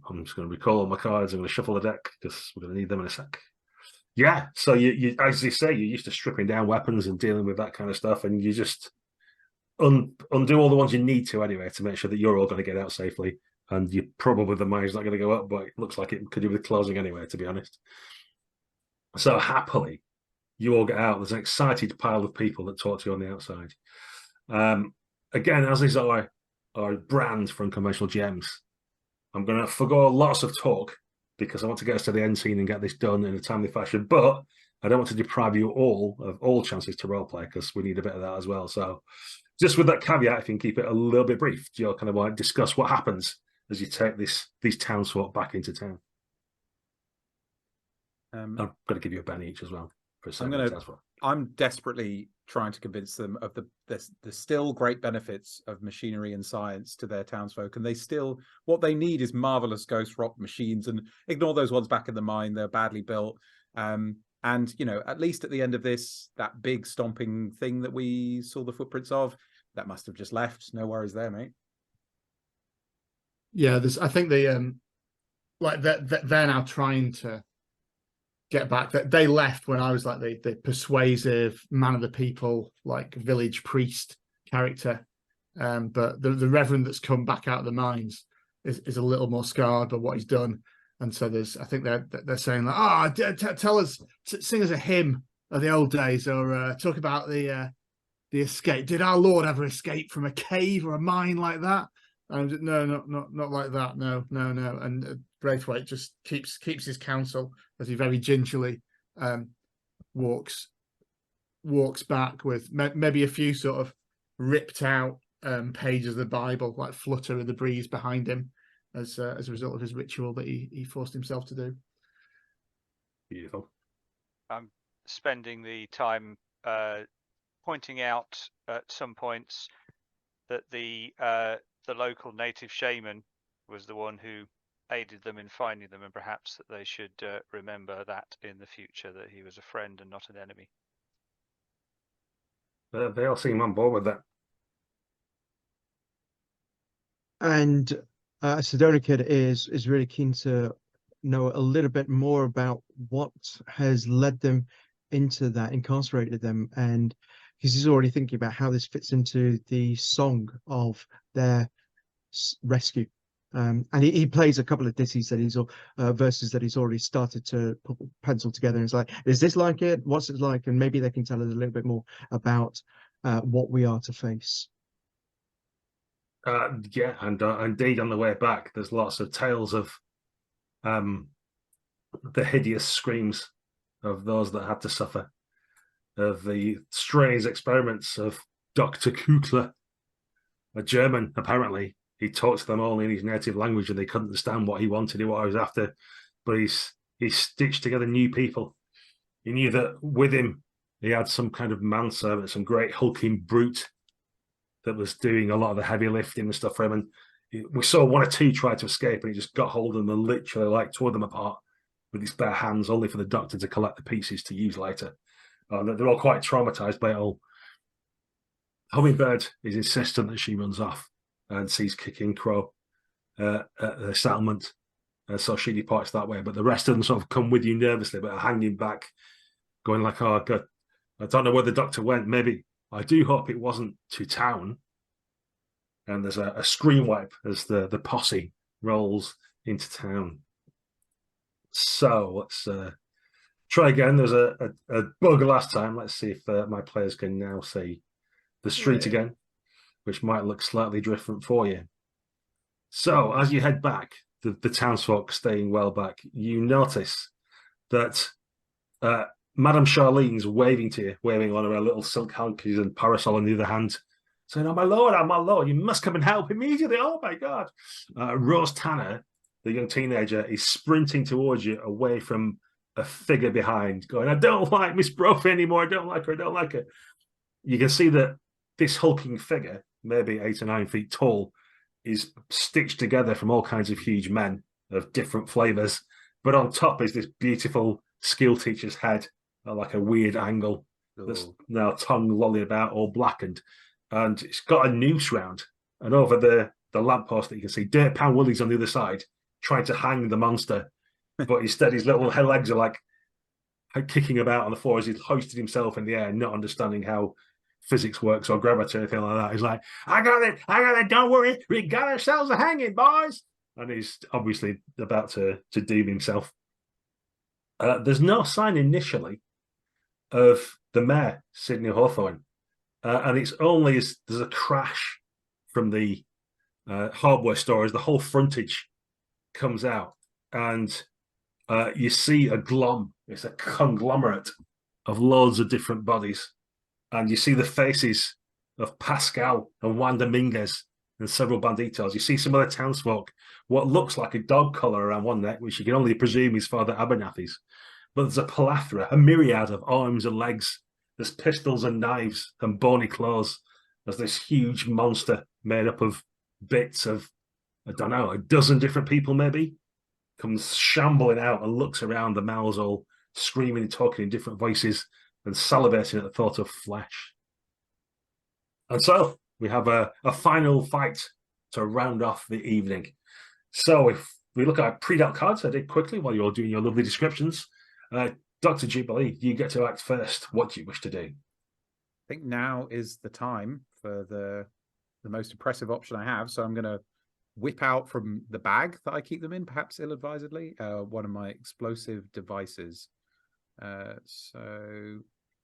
I'm just going to recall all my cards. I'm going to shuffle the deck because we're going to need them in a sec. Yeah, so you as you say, you're used to stripping down weapons and dealing with that kind of stuff, and you just undo all the ones you need to anyway to make sure that you're all going to get out safely. And you probably the mine's not going to go up, but it looks like it could do with closing anyway, to be honest. So happily, you all get out. There's an excited pile of people that talk to you on the outside. Again, as is our brand for Unconventional GMs, I'm going to forgo lots of talk because I want to get us to the end scene and get this done in a timely fashion. But I don't want to deprive you all of all chances to roleplay because we need a bit of that as well. So just with that caveat, if you can keep it a little bit brief, you'll kind of like discuss what happens as you take these townsfolk back into town. I'm going to give you a penny each as well. I'm desperately trying to convince them of the still great benefits of machinery and science to their townsfolk, and what they need is marvelous ghost rock machines, and ignore those ones back in the mine. They're badly built. And at least at the end of this, that big stomping thing that we saw the footprints of, that must have just left. No worries there, mate. Yeah, I think they they're now trying to get back. They left when I was like the persuasive man of the people, like village priest character. But the reverend that's come back out of the mines is a little more scarred by what he's done. And so I think they're saying like, tell us, sing us a hymn of the old days, or talk about the escape. Did our Lord ever escape from a cave or a mine like that? And no, not like that. No. And Braithwaite just keeps his counsel as he very gingerly walks back with maybe a few sort of ripped out pages of the Bible like flutter in the breeze behind him as a result of his ritual that he forced himself to do. Beautiful. I'm spending the time pointing out at some points that the local native shaman was the one who aided them in finding them, and perhaps that they should remember that in the future, that he was a friend and not an enemy. They all seem on board with that. And Sedona Kid is really keen to know a little bit more about what has led them into that, incarcerated them, and because he's already thinking about how this fits into the song of their rescue. And he plays a couple of ditties that he's verses that he's already started to pencil together. And it's like, is this like it? What's it like? And maybe they can tell us a little bit more about what we are to face. Yeah, and indeed, on the way back, there's lots of tales of the hideous screams of those that had to suffer, of the strange experiments of Dr. Kugler, a German, apparently. He talked to them all in his native language and they couldn't understand what he wanted and what I was after. But he stitched together new people. He knew that with him, he had some kind of manservant, some great hulking brute that was doing a lot of the heavy lifting and stuff for him. And we saw one or two try to escape and he just got hold of them and literally like tore them apart with his bare hands, only for the doctor to collect the pieces to use later. They're all quite traumatized by it all. Hummingbird is insistent that she runs off and sees Kicking Crow at the settlement. So she departs that way. But the rest of them sort of come with you nervously, but are hanging back, going like, oh, God, I don't know where the doctor went. Maybe, I do hope it wasn't to town. And there's a screen wipe as the posse rolls into town. So let's try again. There's a bug last time. Let's see if my players can now see the street again, which might look slightly different for you. So as you head back, the townsfolk staying well back, you notice that Madame Charlene's waving to you, waving on her little silk hankies and parasol on the other hand, saying, oh, my lord, you must come and help immediately. Oh, my God. Rose Tanner, the young teenager, is sprinting towards you away from a figure behind, going, I don't like Miss Brophy anymore. I don't like her. You can see that this hulking figure, maybe 8 or 9 feet tall, is stitched together from all kinds of huge men of different flavors. But on top is this beautiful skill teacher's head, like a weird angle that's now tongue lolling about, all blackened. And it's got a noose round. And over the lamppost that you can see, Dirt Pound Willie's on the other side, trying to hang the monster. But instead, his little legs are like kicking about on the floor as he's hoisted himself in the air, not understanding how physics works or gravity or anything like that. He's like, I got it, don't worry, we got ourselves a hanging, boys. And he's obviously about to doom himself. There's no sign initially of the mayor, Sydney Hawthorne. And it's only as there's a crash from the hardware store as the whole frontage comes out. And you see a glom. It's a conglomerate of loads of different bodies. And you see the faces of Pascal and Juan Dominguez and several banditos. You see some other townsfolk, what looks like a dog collar around one neck, which you can only presume is Father Abernathy's. But there's a plethora, a myriad of arms and legs. There's pistols and knives and bony claws. There's this huge monster made up of bits of, I don't know, a dozen different people maybe, comes shambling out and looks around, the mouths all screaming and talking in different voices and salivating at the thought of flesh. And so we have a final fight to round off the evening. So if we look at pre-dealt cards, I did quickly while you're doing your lovely descriptions. Dr. Jubilee, you get to act first. What do you wish to do? I think now is the time for the most impressive option I have. So I'm going to whip out from the bag that I keep them in, perhaps ill-advisedly, one of my explosive devices. So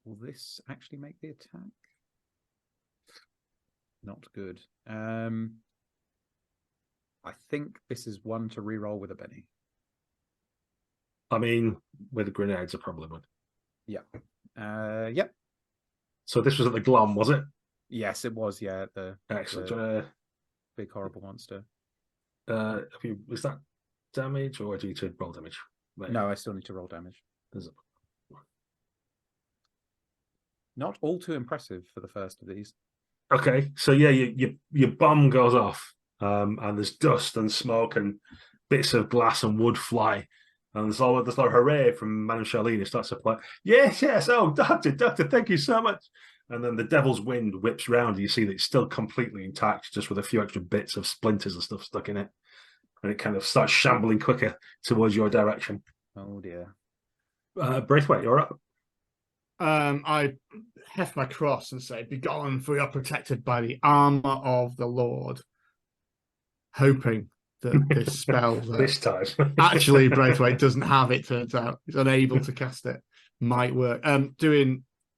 will this actually make the attack? Not good. I think this is one to re-roll with a Benny. I mean, with the grenades, I probably would. Yeah. Yep. So this was at the Glom, was it? Yes, it was. Yeah. Excellent. The big horrible monster. Was that damage, or do you need to roll damage? Maybe. No, I still need to roll damage. Not all too impressive for the first of these. Okay, so yeah, your bomb goes off, and there's dust and smoke and bits of glass and wood fly, and there's like hooray from Madame Charlene who starts to play. Yes, oh doctor, thank you so much. And then the devil's wind whips round, and you see that it's still completely intact, just with a few extra bits of splinters and stuff stuck in it, and it kind of starts shambling quicker towards your direction. Oh dear. Braithwaite, you're up. I heft my cross and say, "Begone, for we are protected by the armor of the Lord." Hoping that this spell this time actually Braithwaite doesn't have, it turns out he's unable to cast it, might work.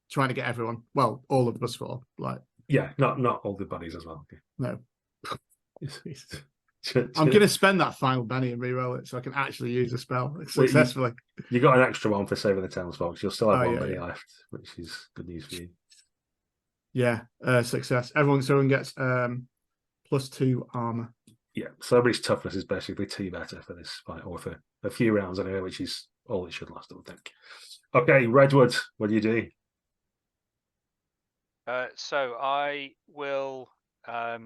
Trying to get everyone, well, all of us for, like, yeah, not all the buddies as well. Okay. No. I'm going to spend that final Benny and reroll it so I can actually use a spell successfully. You got an extra one for saving the townsfolk. You'll still have one Benny left, which is good news for you. Yeah, success. Everyone gets +2 armor. Yeah, so everybody's toughness is basically 2 better for this fight, or for a few rounds anyway, which is all it should last, I would think. Okay, Redwood, what do you do? So I will,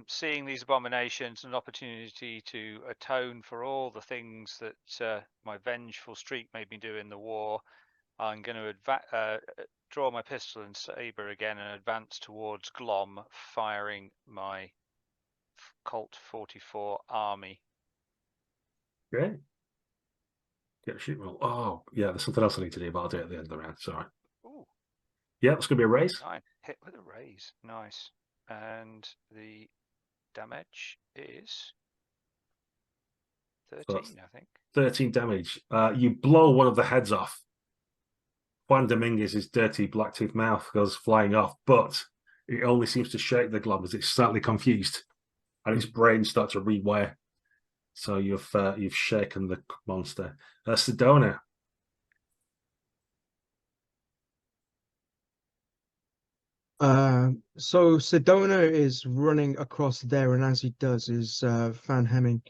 seeing these abominations, an opportunity to atone for all the things that my vengeful streak made me do in the war. I'm going to draw my pistol and saber again and advance towards Glom, firing my Colt 44 army. Great. Get a shoot roll. Oh, yeah, there's something else I need to do, but I'll do it at the end of the round. Sorry. Ooh. Yeah, it's going to be a raise. 9. Hit with a raise. Nice. And the damage is 13, I think. 13 damage. You blow one of the heads off. Juan Dominguez's dirty blacktooth mouth goes flying off, but it only seems to shake the glob as it's slightly confused, and its brain starts to rewire. So you've shaken the monster. Sedona. So Sedona is running across there, and as he does, is Van hammering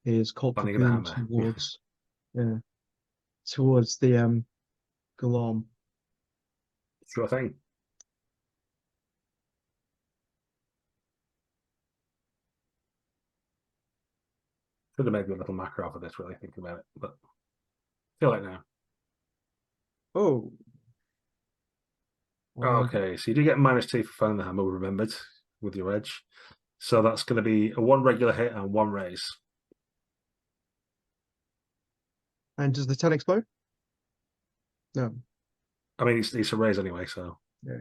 his Colt Banging the Dragoon hammer. towards, yeah, towards the Golem. Sure thing. Could have made me a little macro for this, really thinking about it, but I feel like now. Oh, Okay, so you do get -2 for finding the hammer, we remembered, with your edge. So that's going to be a 1 regular hit and 1 raise. and does the 10 explode? No. I mean, it's a raise anyway, so. Yeah.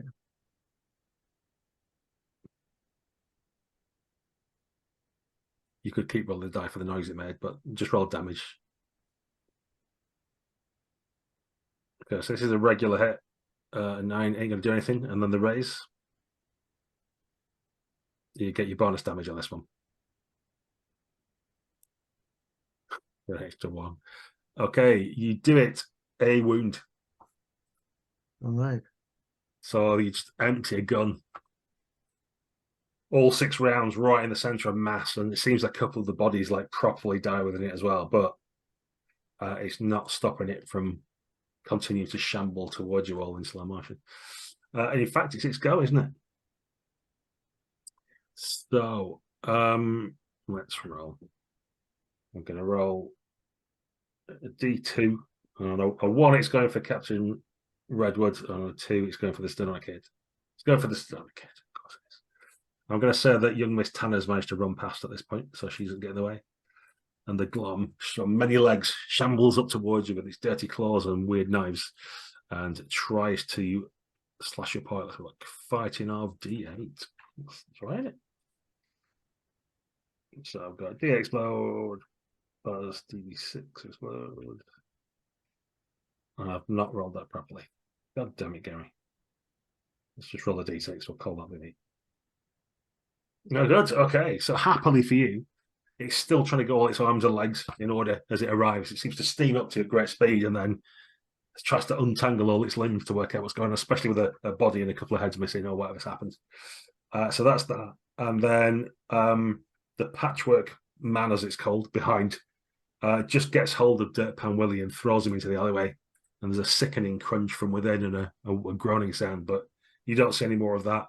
You could keep rolling the die for the noise it made, but just roll damage. Okay, so this is a regular hit. 9 ain't going to do anything, and then the raise. You get your bonus damage on this one. An extra 1. Okay, you do it. A wound. All right. So you just empty a gun. All 6 rounds right in the center of mass, and it seems a couple of the bodies like properly die within it as well, but it's not stopping it from continuing to shamble towards you all in slow motion. And in fact, it's its go, isn't it? So let's roll. I'm going to roll a D2. On a 1, it's going for Captain Redwood. On a 2, it's going for the Stunner Kid. It's going for the Stunner Kid. Of course it is. I'm going to say that young Miss Tanner's managed to run past at this point, so she doesn't get in the way. And the Glom, on many legs, shambles up towards you with its dirty claws and weird knives, and tries to slash your pilot like fighting of D8. That's right. So I've got D8 explode, buzz, D6 explode. And I've not rolled that properly. God damn it, Gary. Let's just roll a D6. We'll call that with it. No good. Okay, so happily for you, it's still trying to go all its arms and legs in order as it arrives. It seems to steam up to a great speed and then it tries to untangle all its limbs to work out what's going on, especially with a body and a couple of heads missing or whatever's happened. So that's that. And then the patchwork man, as it's called, behind, just gets hold of Dirtpan Willie and throws him into the alleyway. And there's a sickening crunch from within and a groaning sound, but you don't see any more of that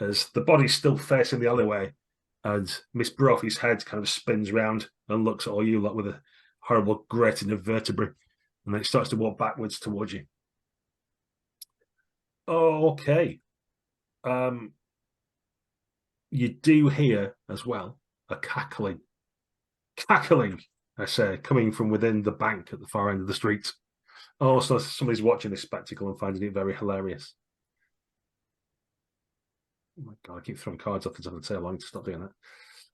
as the body's still facing the alleyway. And Miss Brophy's head kind of spins round and looks at all you like with a horrible grating of vertebrae. And then it starts to walk backwards towards you. Okay. You do hear as well a cackling, I say, coming from within the bank at the far end of the street. Also, somebody's watching this spectacle and finding it very hilarious. Oh my God, I keep throwing cards off the top of the table. I need to stop doing that.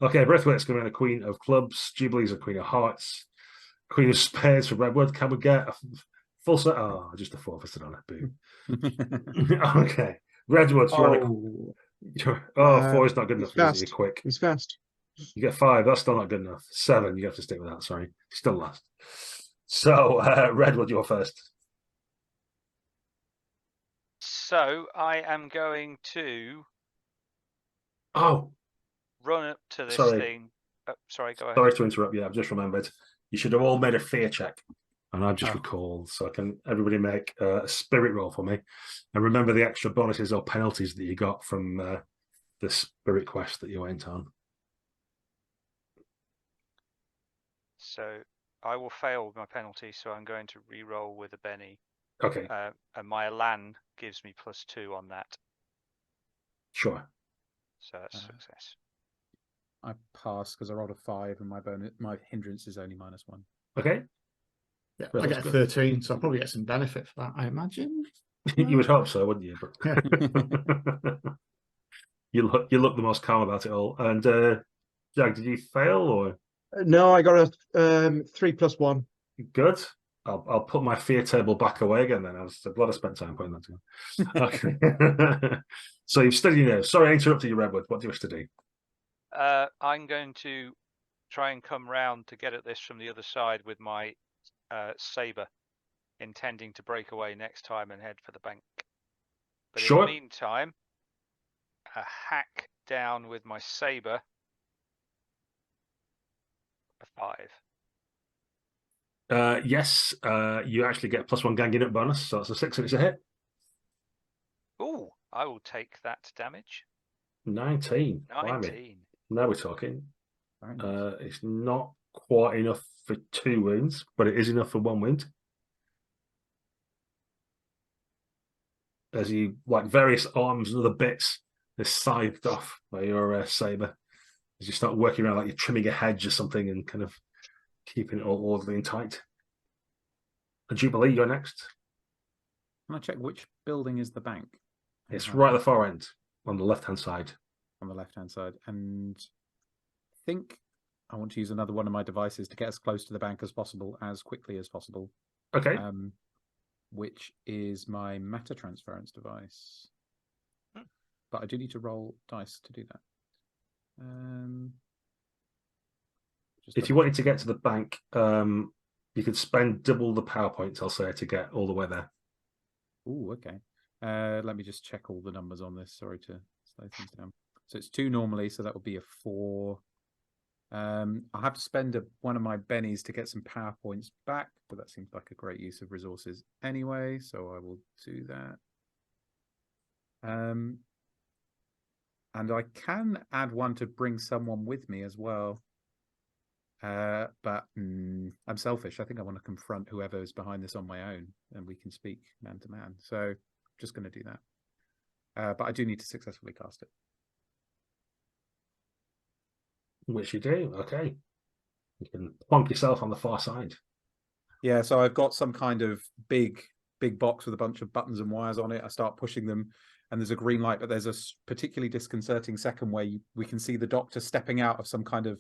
Okay, Breathwaite's going to be a Queen of Clubs. Jubilee's a Queen of Hearts. Queen of Spades for Redwood. Can we get a full set? Oh, just a 4 for Sedona. Boo. Okay. Redwood, you're 4 is not good enough. Fast. You're quick. He's fast. You get 5. That's still not good enough. 7. You have to stick with that. Sorry. Still last. So, Redwood, you're first. So I am going to Oh, run up to this sorry. thing. Oh, sorry, go ahead. Sorry to interrupt you. I've just remembered. You should have all made a fear check. And I've just Oh. recalled. So can everybody make a spirit roll for me. And remember the extra bonuses or penalties that you got from the spirit quest that you went on. So I will fail with my penalty, so I'm going to re-roll with a Benny. Okay, And my Elan gives me +2 on that. sure. So that's success. I pass because I rolled a 5 and my hindrance is only -1. Okay. Yeah, Well, I that's get a good. 13, so I'll probably get some benefit for that, I imagine. You would hope so, wouldn't you? But you look the most calm about it all. And Jack, did you fail or No, I got a 3 + 1. good? I'll put my fear table back away again then. I was glad I spent time putting that together. Okay. So you've studied now. Sorry, I interrupted you, Redwood. What do you wish to do? I'm going to try and come round to get at this from the other side with my saber. intending to break away next time and head for the bank. But Sure. in the meantime, a hack down with my saber. A 5. Yes, you actually get +1 ganging up bonus, so that's a 6 and it's a hit. Ooh, I will take that damage. 19. 19. Blimey. Now we're talking. Very nice. It's not quite enough for 2 wounds, but it is enough for 1 wound. As you, like, various arms and other bits are scythed off by your saber. As you start working around like you're trimming a hedge or something and kind of keeping it all orderly and tight. And Jubilee, you're next. Can I check which building is the bank? It's right at the far end, on the left-hand side. On the left-hand side. And I think I want to use another one of my devices to get as close to the bank as possible, as quickly as possible. Okay. Which is my meta transference device. But I do need to roll dice to do that. If you wanted to get to the bank, you could spend double the power points, I'll say, to get all the way there. Oh, okay. Let me just check all the numbers on this. Sorry to slow things down. So it's 2 normally, so that would be a 4. I'll have to spend one of my bennies to get some power points back, but that seems like a great use of resources anyway, so I will do that. And I can add 1 to bring someone with me as well. But I'm selfish. I think I want to confront whoever is behind this on my own, and we can speak man to man. So I'm just going to do that. But I do need to successfully cast it. Which you do, okay. You can plonk yourself on the far side. Yeah, so I've got some kind of big box with a bunch of buttons and wires on it. I start pushing them, and there's a green light, but there's a particularly disconcerting second where we can see the doctor stepping out of some kind of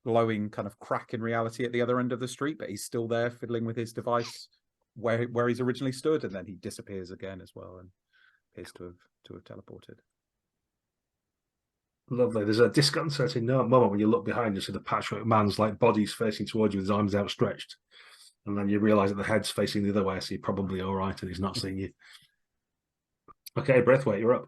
glowing kind of crack in reality at the other end of the street, but he's still there fiddling with his device where he's originally stood, and then he disappears again as well and appears to have teleported. Lovely. There's a disconcerting moment when you look behind you, see the patchwork man's like body's facing towards you with his arms outstretched, and then you realise that the head's facing the other way, so you're probably all right, and he's not seeing you. Okay, Breathweight, you're up.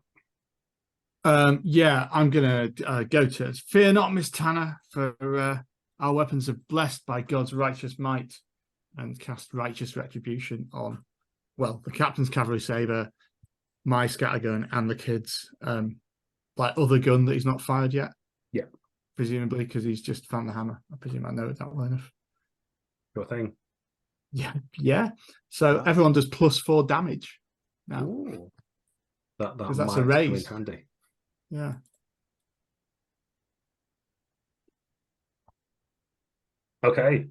Yeah, I'm gonna go to fear not, Miss Tanner, for our weapons are blessed by God's righteous might, and cast righteous retribution on, well, the captain's cavalry saber, my scattergun, and the kids' like other gun that he's not fired yet. Yeah, presumably because he's just found the hammer. I presume I know it that well enough. Sure thing. Yeah. So everyone does +4 damage now. Ooh. That's a raise. Come in handy. Yeah. Okay.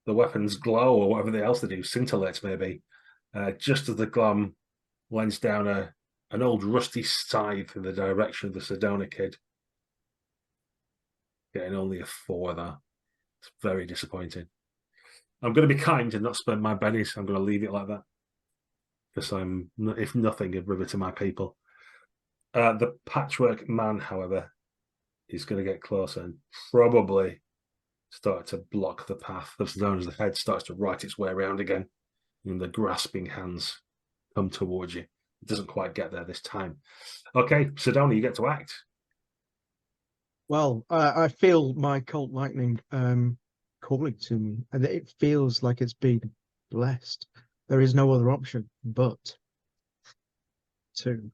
The weapons glow, or whatever else they do, scintillate maybe. Just as the glam lends down an old rusty scythe in the direction of the Sedona kid. Getting only a 4 there. It's very disappointing. I'm going to be kind and not spend my bennies. I'm going to leave it like that. Because I'm, if nothing, a river to my people. The patchwork man, however, is going to get closer and probably start to block the path of Sedona as the head starts to right its way around again. And the grasping hands come towards you. It doesn't quite get there this time. Okay, Sedona, you get to act. Well, I feel my Colt Lightning calling to me, and it feels like it's being blessed. There is no other option but to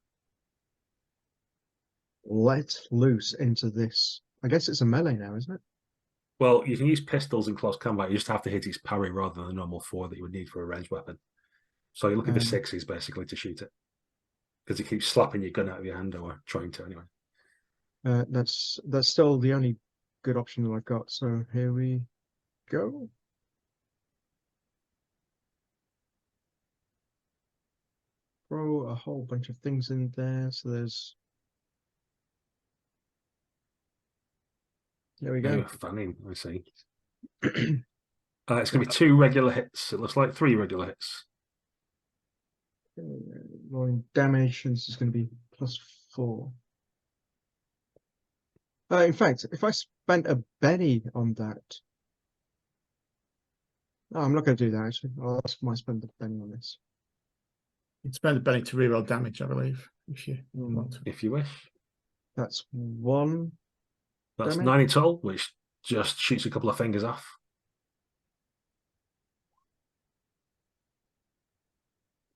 let loose into this. I guess it's a melee now, isn't it? Well, you can use pistols in close combat. You just have to hit its parry rather than the normal 4 that you would need for a ranged weapon. So you're looking for 6s basically to shoot it. Because it keeps slapping your gun out of your hand, or trying to anyway. That's still the only good option that I've got. So here we go. Throw a whole bunch of things in there. So there's. There we go. Fanning, I see. It's going to be 2 regular hits. It looks like 3 regular hits. Rolling damage, and this is going to be +4. In fact, if I spent a Benny on that, Oh, I'm not going to do that, actually. Might spend the penny on this. You'd spend a penny to reroll damage, I believe, if you Mm. want to. If you wish. That's 1 That's damage. 9 in total, which just shoots a couple of fingers off.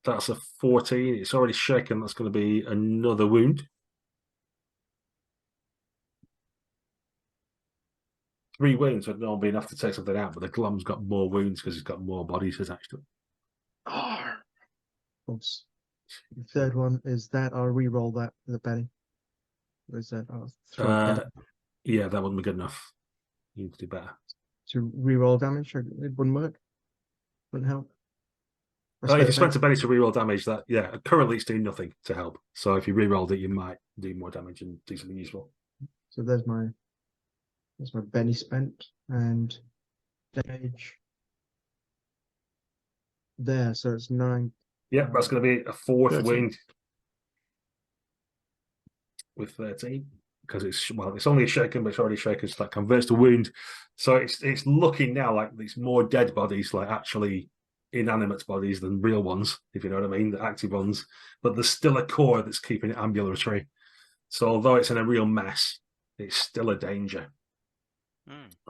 That's a 14. It's already shaken. That's going to be another wound. 3 wounds would not be enough to take something out, but the glom's got more wounds because he's got more bodies attached to it. Oh, of course. The third one is that I'll re-roll that with a penny. Or is that I'll throw a penny Yeah, that wouldn't be good enough. You need to do better. to re-roll damage? It wouldn't work. Wouldn't help. If you spent a penny to reroll damage, that currently it's doing nothing to help. So if you rerolled it, you might do more damage and do something useful. So there's my penny spent and damage there. So it's 9. Yeah, that's going to be a 4th 13. wound with 13 because it's only a shaken, but it's already shaken, so that converts to wound. So it's looking now like it's more dead bodies, like actually inanimate bodies than real ones, if you know what I mean, the active ones. But there's still a core that's keeping it ambulatory. So although it's in a real mess, it's still a danger.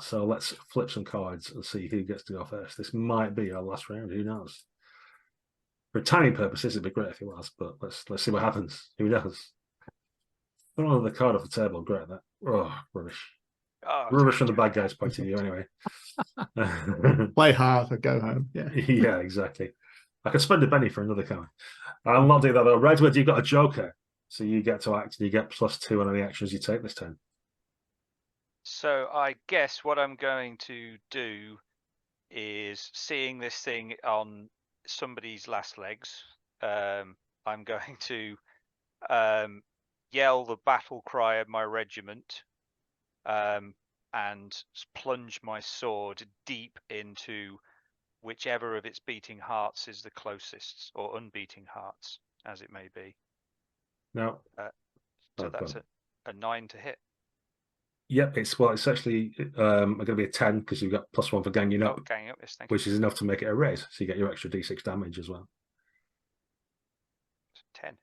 So let's flip some cards and see who gets to go first. This might be our last round. Who knows? For timing purposes, it'd be great if it was, but let's see what happens. Who knows? Throw the card off the table. Great, that. Oh, rubbish. Oh, Rubbish from the bad guy's point of view, anyway. Play hard or go home. Yeah. Yeah, exactly. I could spend a penny for another card. I'll not do that though. Redwood, you've got a joker, so you get to act and you get +2 on any actions you take this turn. So I guess what I'm going to do is, seeing this thing on somebody's last legs, I'm going to yell the battle cry of my regiment and plunge my sword deep into whichever of its beating hearts is the closest, or unbeating hearts, as it may be. No. So that's a 9 to hit. Yep, it's actually going to be a 10 because you've got +1 for ganging up, Ganging up, yes, thank you. which is enough to make it a raise. So you get your extra d6 damage as well. 10.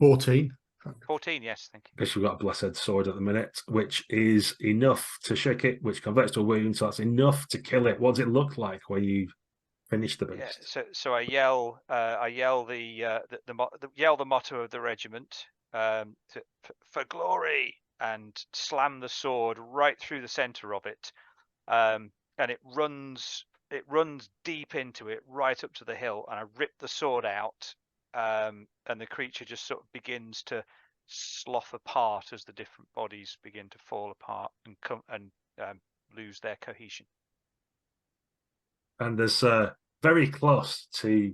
14. 14, yes, thank you. Because you've got a blessed sword at the minute, which is enough to shake it, which converts to a wound. So that's enough to kill it. What does it look like when you finish the beast? Yeah, so I yell the motto of the regiment, for glory, and slam the sword right through the center of it, and it runs deep into it, right up to the hill, and I rip the sword out, and the creature just sort of begins to slough apart as the different bodies begin to fall apart and lose their cohesion. And there's very close to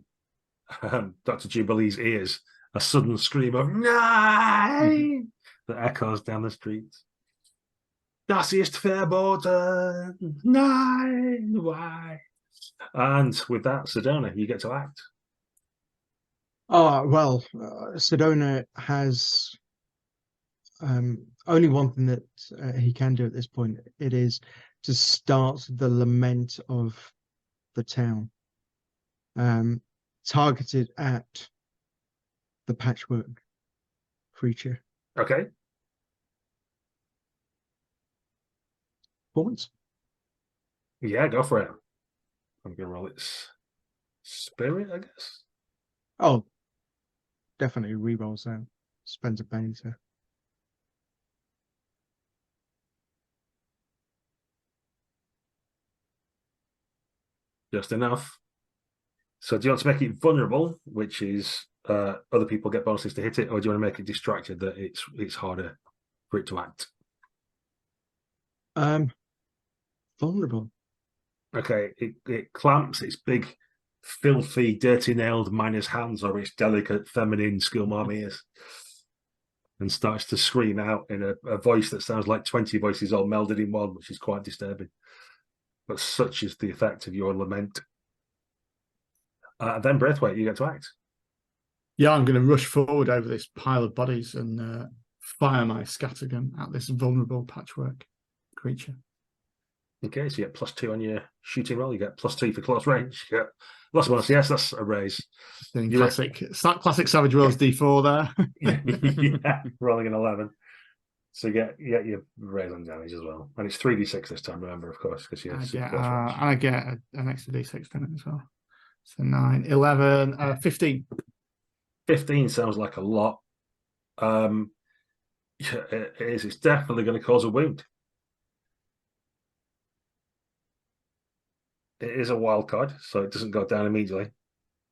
Dr. Jubilee's ears a sudden scream of "Nine!" that echoes down the street. Das ist verboten. Nine, why? And with that, Sedona, you get to act. Well, Sedona has only one thing that he can do at this point. It is to start the lament of the town, targeted at the patchwork creature. Okay. Performance? Yeah, go for it. I'm going to roll its spirit, I guess. Oh, definitely re-rolls out. Spends a penny to. Just enough. So do you want to make it vulnerable, which is other people get bonuses to hit it, or do you want to make it distracted that it's harder for it to act? Vulnerable. Okay, it clamps its big, filthy, dirty-nailed miner's hands over its delicate, feminine schoolmom ears and starts to scream out in a voice that sounds like 20 voices all melded in one, which is quite disturbing. But such is the effect of your lament. Then Braithwaite, you get to act. Yeah, I'm going to rush forward over this pile of bodies and fire my scattergun at this vulnerable patchwork creature. Okay, so you get +2 on your shooting roll. You get +2 for close range. You get lots of bonus. Yes, that's a raise. Doing You're- classic Savage Worlds D4 there. Yeah, rolling an 11. So you get your raise on damage as well. And it's 3d6 this time, remember, of course, because you're super close range. And I get an extra D6 in it as well. So 9, 11, 15. 15 sounds like a lot. Yeah, it is. It's definitely going to cause a wound. It is a wild card, so it doesn't go down immediately.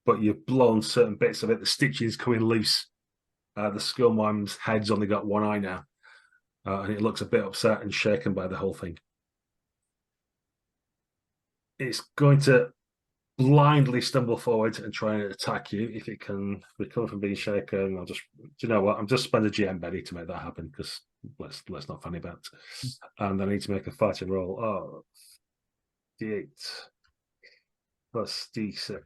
But you've blown certain bits of it. The stitching's coming loose. The Skullmim's head's only got one eye now. And it looks a bit upset and shaken by the whole thing. It's going to blindly stumble forward and try and attack you. If it can recover from being shaken, I'll just, do you know what? I'm just spend a GM Betty to make that happen, because let's not funny about it. And I need to make a fighting roll. Oh, D8 plus D6.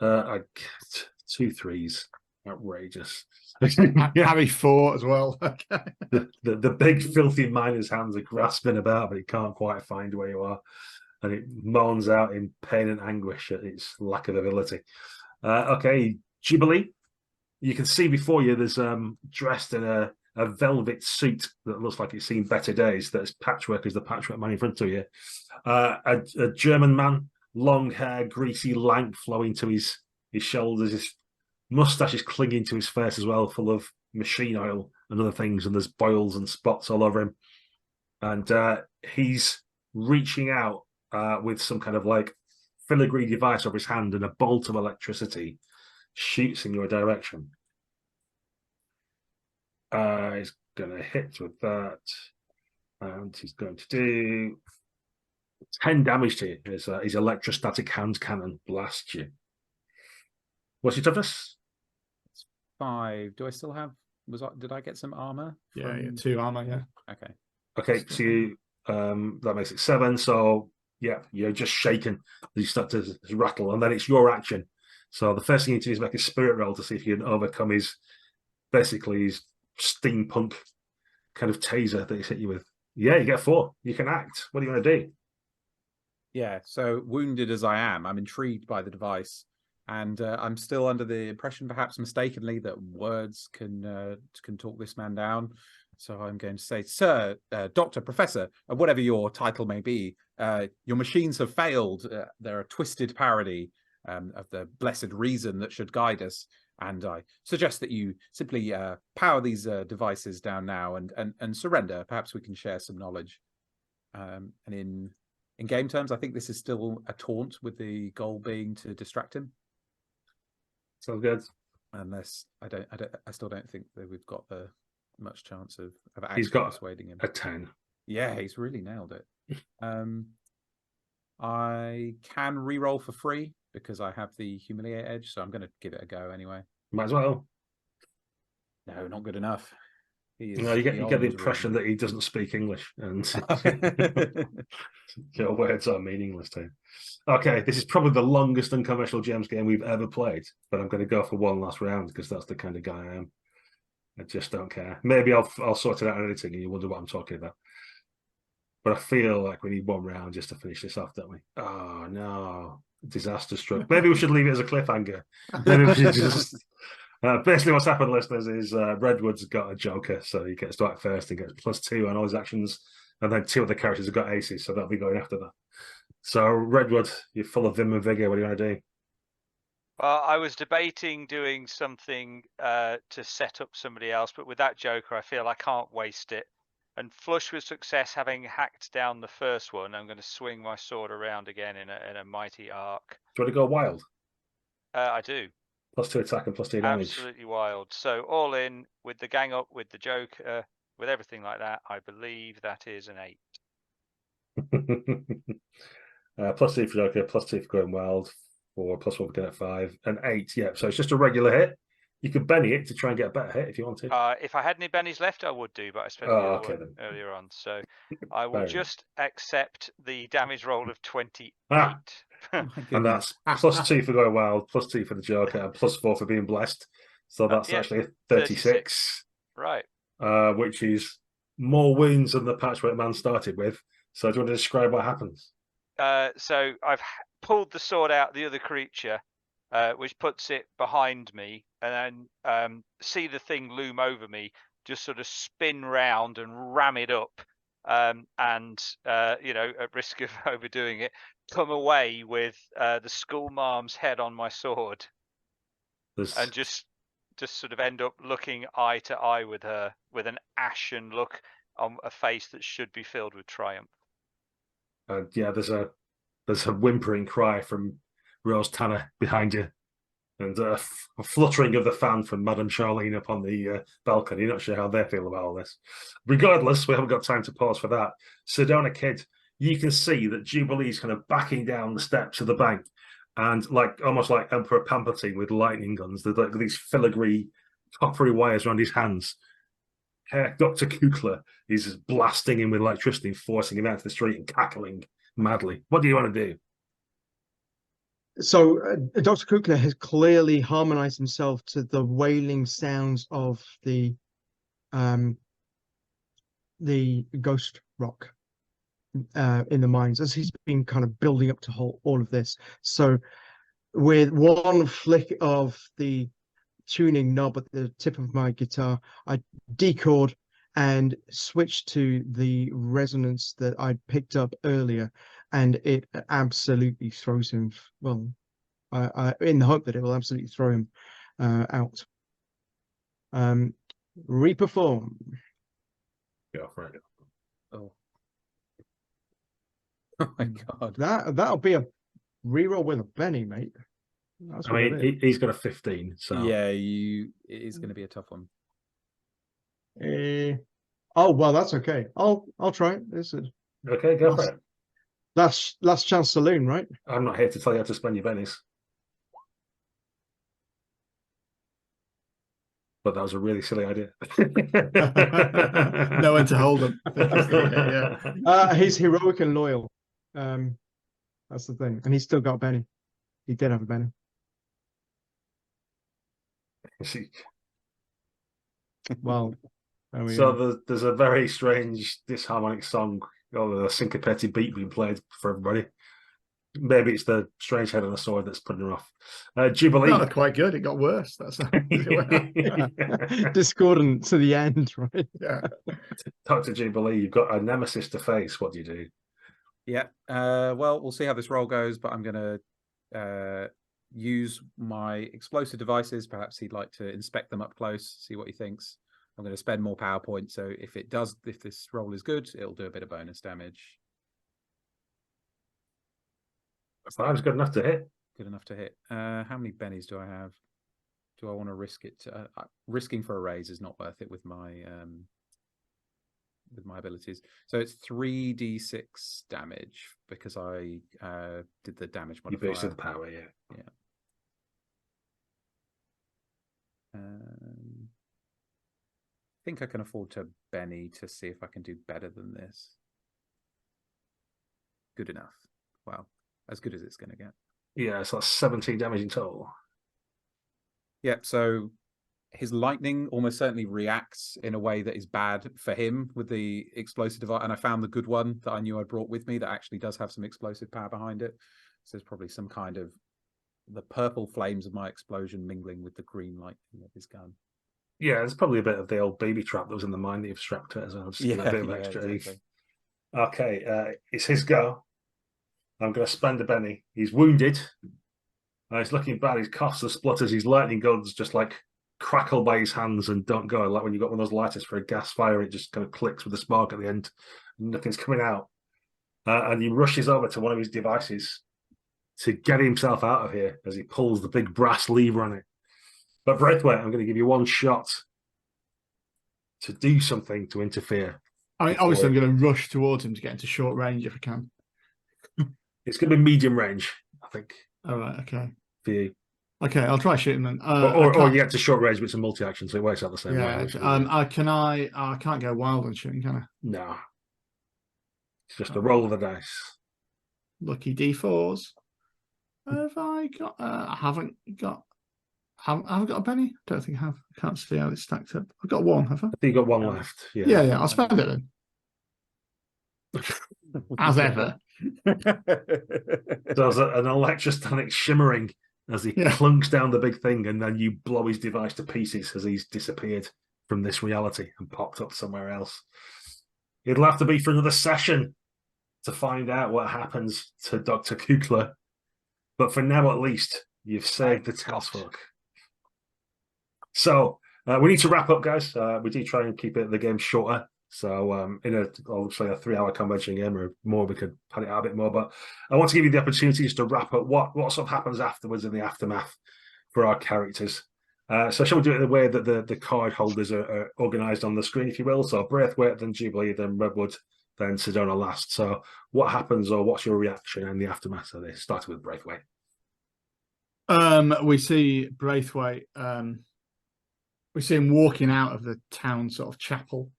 I get 2 3s. Outrageous. Harry 4 as well. The big filthy miner's hands are grasping about, but it can't quite find where you are, and it moans out in pain and anguish at its lack of ability. Okay, Jubilee, you can see before you there's dressed in a velvet suit that looks like it's seen better days. That's patchwork as the patchwork man in front of you. A German man, long hair, greasy, lank, flowing to his shoulders. His mustache is clinging to his face as well, full of machine oil and other things, and there's boils and spots all over him. And he's reaching out with some kind of like filigree device over his hand, and a bolt of electricity shoots in your direction. He's going to hit with that, and he's going to do 10 damage to you. His electrostatic hand cannon blasts you. What's your toughness? 5. Do I still have? Did I get some armor? Yeah, 2 armor. Yeah. Okay. Okay, so you, that makes it 7. So yeah, you're just shaken. You start to rattle, and then it's your action. So the first thing you need to do is make a spirit roll to see if you can overcome his steampunk kind of taser that he's hit you with. Yeah, you get 4. You can act. What do you want to do? Yeah. So wounded as I am, I'm intrigued by the device. And I'm still under the impression, perhaps mistakenly, that words can talk this man down. So I'm going to say, sir, doctor, professor, whatever your title may be, your machines have failed. They're a twisted parody of the blessed reason that should guide us. And I suggest that you simply power these devices down now and surrender. Perhaps we can share some knowledge. And in game terms, I think this is still a taunt, with the goal being to distract him. Sounds good. Unless I still don't think that we've got much chance of actually He's got persuading him. A 10. Yeah, he's really nailed it. I can re-roll for free because I have the humiliate edge, so I'm going to give it a go anyway. Might as well. No, not good enough. No, you get the impression that he doesn't speak English, and your words are meaningless to him. Okay, this is probably the longest Unconventional GMs game we've ever played, but I'm going to go for one last round because that's the kind of guy I am. I just don't care. Maybe I'll sort it out in editing and you wonder what I'm talking about. But I feel like we need one round just to finish this off, don't we? Oh no, disaster struck. Maybe we should leave it as a cliffhanger. Maybe we should just. Basically, what's happened, listeners, is Redwood's got a joker, so he gets to act first and gets +2 on all his actions, and then 2 other characters have got aces, so they'll be going after that. So, Redwood, you're full of vim and vigor. What do you want to do? Well, I was debating doing something to set up somebody else, but with that joker, I feel I can't waste it. And flush with success, having hacked down the first one, I'm going to swing my sword around again in a mighty arc. Do you want to go wild? I do. +2 attack and +2 damage. Absolutely wild. So all in with the gang up, with the joker, with everything like that, I believe that is an 8. +2 for joker, +2 for going wild, 4 +1 for getting at 5, and 8. Yeah, so it's just a regular hit. You could Benny it to try and get a better hit if you wanted. If I had any bennies left, I would do, but I spent earlier on. So I will just accept the damage roll of 28. And that's +2 for going wild, +2 for the joker, and +4 for being blessed. So that's actually 36. Right. Which is more wounds than the patchwork man started with. So do you want to describe what happens? So I've pulled the sword out the other creature, which puts it behind me, and then see the thing loom over me, just sort of spin round and ram it up, and at risk of overdoing it, come away with the schoolmarm's head on my sword, and just sort of end up looking eye to eye with her with an ashen look on a face that should be filled with triumph. Yeah, there's a whimpering cry from Rose Tanner behind you, and a fluttering of the fan from Madame Charlene up on the balcony. Not sure how they feel about all this. Regardless, we haven't got time to pause for that. Sedona Kid, you can see that Jubilee's kind of backing down the steps of the bank, and almost like Emperor Palpatine with lightning guns. There's like these filigree, coppery wires around his hands. Dr. Kukla is blasting him with electricity and forcing him out to the street and cackling madly. What do you want to do? So Dr. Kukla has clearly harmonized himself to the wailing sounds of the ghost rock in the mines, as he's been kind of building up to all of this. So with one flick of the tuning knob at the tip of my guitar, I decord and switch to the resonance that I'd picked up earlier, and it absolutely throws him, well, in the hope that it will absolutely throw him out. Reperform. Go for it. Oh. Oh my god. That'll be a reroll with a Benny, mate. That's I mean, he's got a 15, so Yeah, it is going to be a tough one. Oh well, that's okay. I'll try it. This is okay. Go for it. Last chance saloon, right? I'm not here to tell you how to spend your bennies, but that was a really silly idea. No one to hold him. Yeah. He's heroic and loyal. That's the thing, and he's still got a Benny. He did have a Benny. Well, there's a very strange disharmonic song, or a syncopated beat being played for everybody. Maybe it's the strange head on the sword that's putting her off. Jubilee. No, quite good. It got worse. That's discordant to the end, right? Yeah. Dr. Jubilee, you've got a nemesis to face. What do you do? Yeah. Well, we'll see how this roll goes, but I'm going to use my explosive devices. Perhaps he'd like to inspect them up close, see what he thinks. I'm going to spend more power points, so if this roll is good, it'll do a bit of bonus damage. 5's good enough to hit. Good enough to hit. How many bennies do I have? Do I want to risk it? Risking for a raise is not worth it with my abilities. So it's 3d6 damage because I did the damage modifier. You boosted the power, yeah. Yeah. I think I can afford to Benny to see if I can do better than this. Good enough. Wow. As good as it's going to get. Yeah, so that's 17 damage in total. Yeah, so his lightning almost certainly reacts in a way that is bad for him with the explosive device. And I found the good one that I knew I brought with me that actually does have some explosive power behind it. So there's probably some kind of the purple flames of my explosion mingling with the green lightning of his gun. Yeah, there's probably a bit of the old baby trap that was in the mine that you've strapped to it as well. Just a bit of extra. Exactly. Okay, it's his go. I'm going to spend a Benny. He's wounded. He's looking bad. His coughs and splutters. His lightning guns just like crackle by his hands and don't go. Like when you've got one of those lighters for a gas fire, it just kind of clicks with a spark at the end. Nothing's coming out. And he rushes over to one of his devices to get himself out of here as he pulls the big brass lever on it. But Braithwaite, I'm going to give you one shot to do something to interfere. I mean, obviously, I'm going to rush towards him to get into short range if I can. It's going to be medium range, I think. All right, okay. For you. Okay, I'll try shooting then. Or you get to short range, but it's a multi-action, so it works out the same way. I can't go wild on shooting, can I? No. It's just a roll of the dice. Lucky D4s. Have I got? I haven't got. Have I got a penny? I don't think I have. I can't see how it's stacked up. I've got one, have I? I think you got one left. Yeah. Yeah. I'll spend it then. As ever. There's an electrostatic shimmering as he clunks down the big thing, and then you blow his device to pieces as he's disappeared from this reality and popped up somewhere else. It'll have to be for another session to find out what happens to Dr. Kukla. But for now, at least, you've saved the townsfolk. So we need to wrap up, guys. We do try and keep the game shorter. So in obviously a 3-hour convention game or more, we could pad it out a bit more. But I want to give you the opportunity just to wrap up what sort of happens afterwards in the aftermath for our characters. So shall we do it the way that the card holders are organised on the screen, if you will? So Braithwaite, then Jubilee, then Redwood, then Sedona last. So what happens, or what's your reaction in the aftermath of this? Starting with Braithwaite. We see Braithwaite. We see him walking out of the town sort of chapel,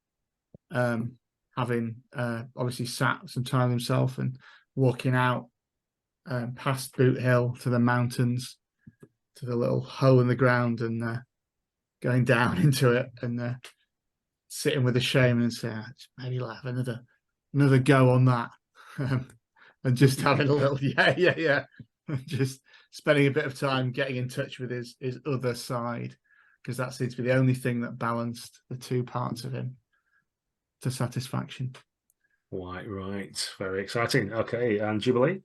having obviously sat some time himself, and walking out past Boot Hill to the mountains, to the little hole in the ground, and going down into it, and sitting with a shame and saying, maybe we'll have another go on that, and just having a little just spending a bit of time getting in touch with his other side, because that seems to be the only thing that balanced the two parts of him to satisfaction. Right. Very exciting. Okay, and Jubilee?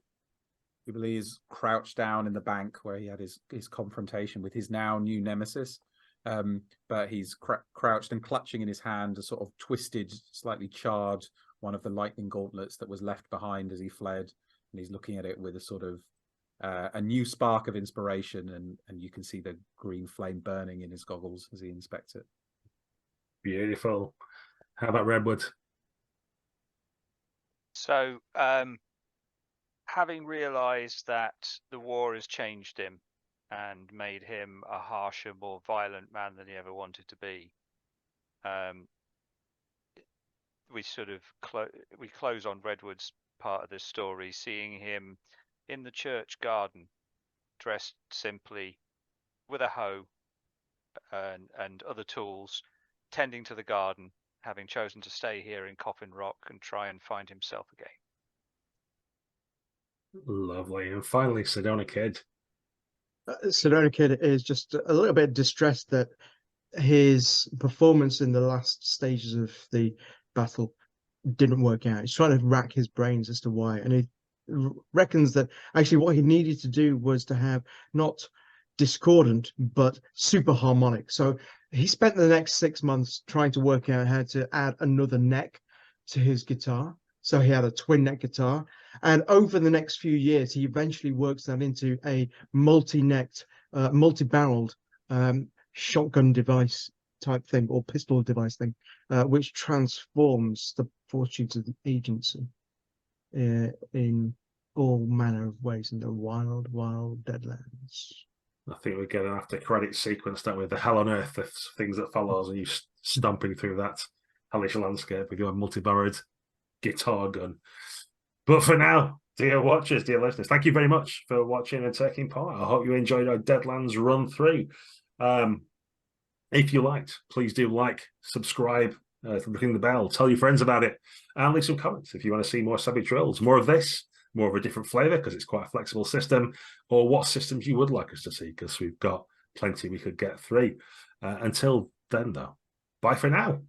Jubilee is crouched down in the bank where he had his confrontation with his now new nemesis. But he's crouched and clutching in his hand a sort of twisted, slightly charred one of the lightning gauntlets that was left behind as he fled. And he's looking at it with a sort of a new spark of inspiration, and you can see the green flame burning in his goggles as he inspects it. Beautiful. How about Redwood? So, having realised that the war has changed him and made him a harsher, more violent man than he ever wanted to be, we sort of we close on Redwood's part of the story, seeing him in the church garden, dressed simply, with a hoe and other tools, tending to the garden, having chosen to stay here in Coffin Rock and try and find himself again. Lovely. And finally, Sedona Kid. Sedona Kid is just a little bit distressed that his performance in the last stages of the battle didn't work out. He's trying to rack his brains as to why, and he reckons that actually what he needed to do was to have not discordant but super harmonic. So he spent the next 6 months trying to work out how to add another neck to his guitar. So he had a twin neck guitar, and over the next few years he eventually works that into a multi-necked, multi-barreled shotgun device type thing, or pistol device thing, which transforms the fortunes of the agency in all manner of ways in the wild, wild Deadlands. I think we get an after credit sequence, don't we? The hell on earth, the things that follows, and you stomping through that hellish landscape with your multi-barreled guitar gun. But for now, dear watchers, dear listeners, thank you very much for watching and taking part. I hope you enjoyed our Deadlands run through. If you liked, please do like, subscribe, ring the bell, tell your friends about it, and leave some comments if you want to see more Savage Drills, more of this, more of a different flavour, because it's quite a flexible system, or what systems you would like us to see, because we've got plenty we could get through. Until then, though, bye for now.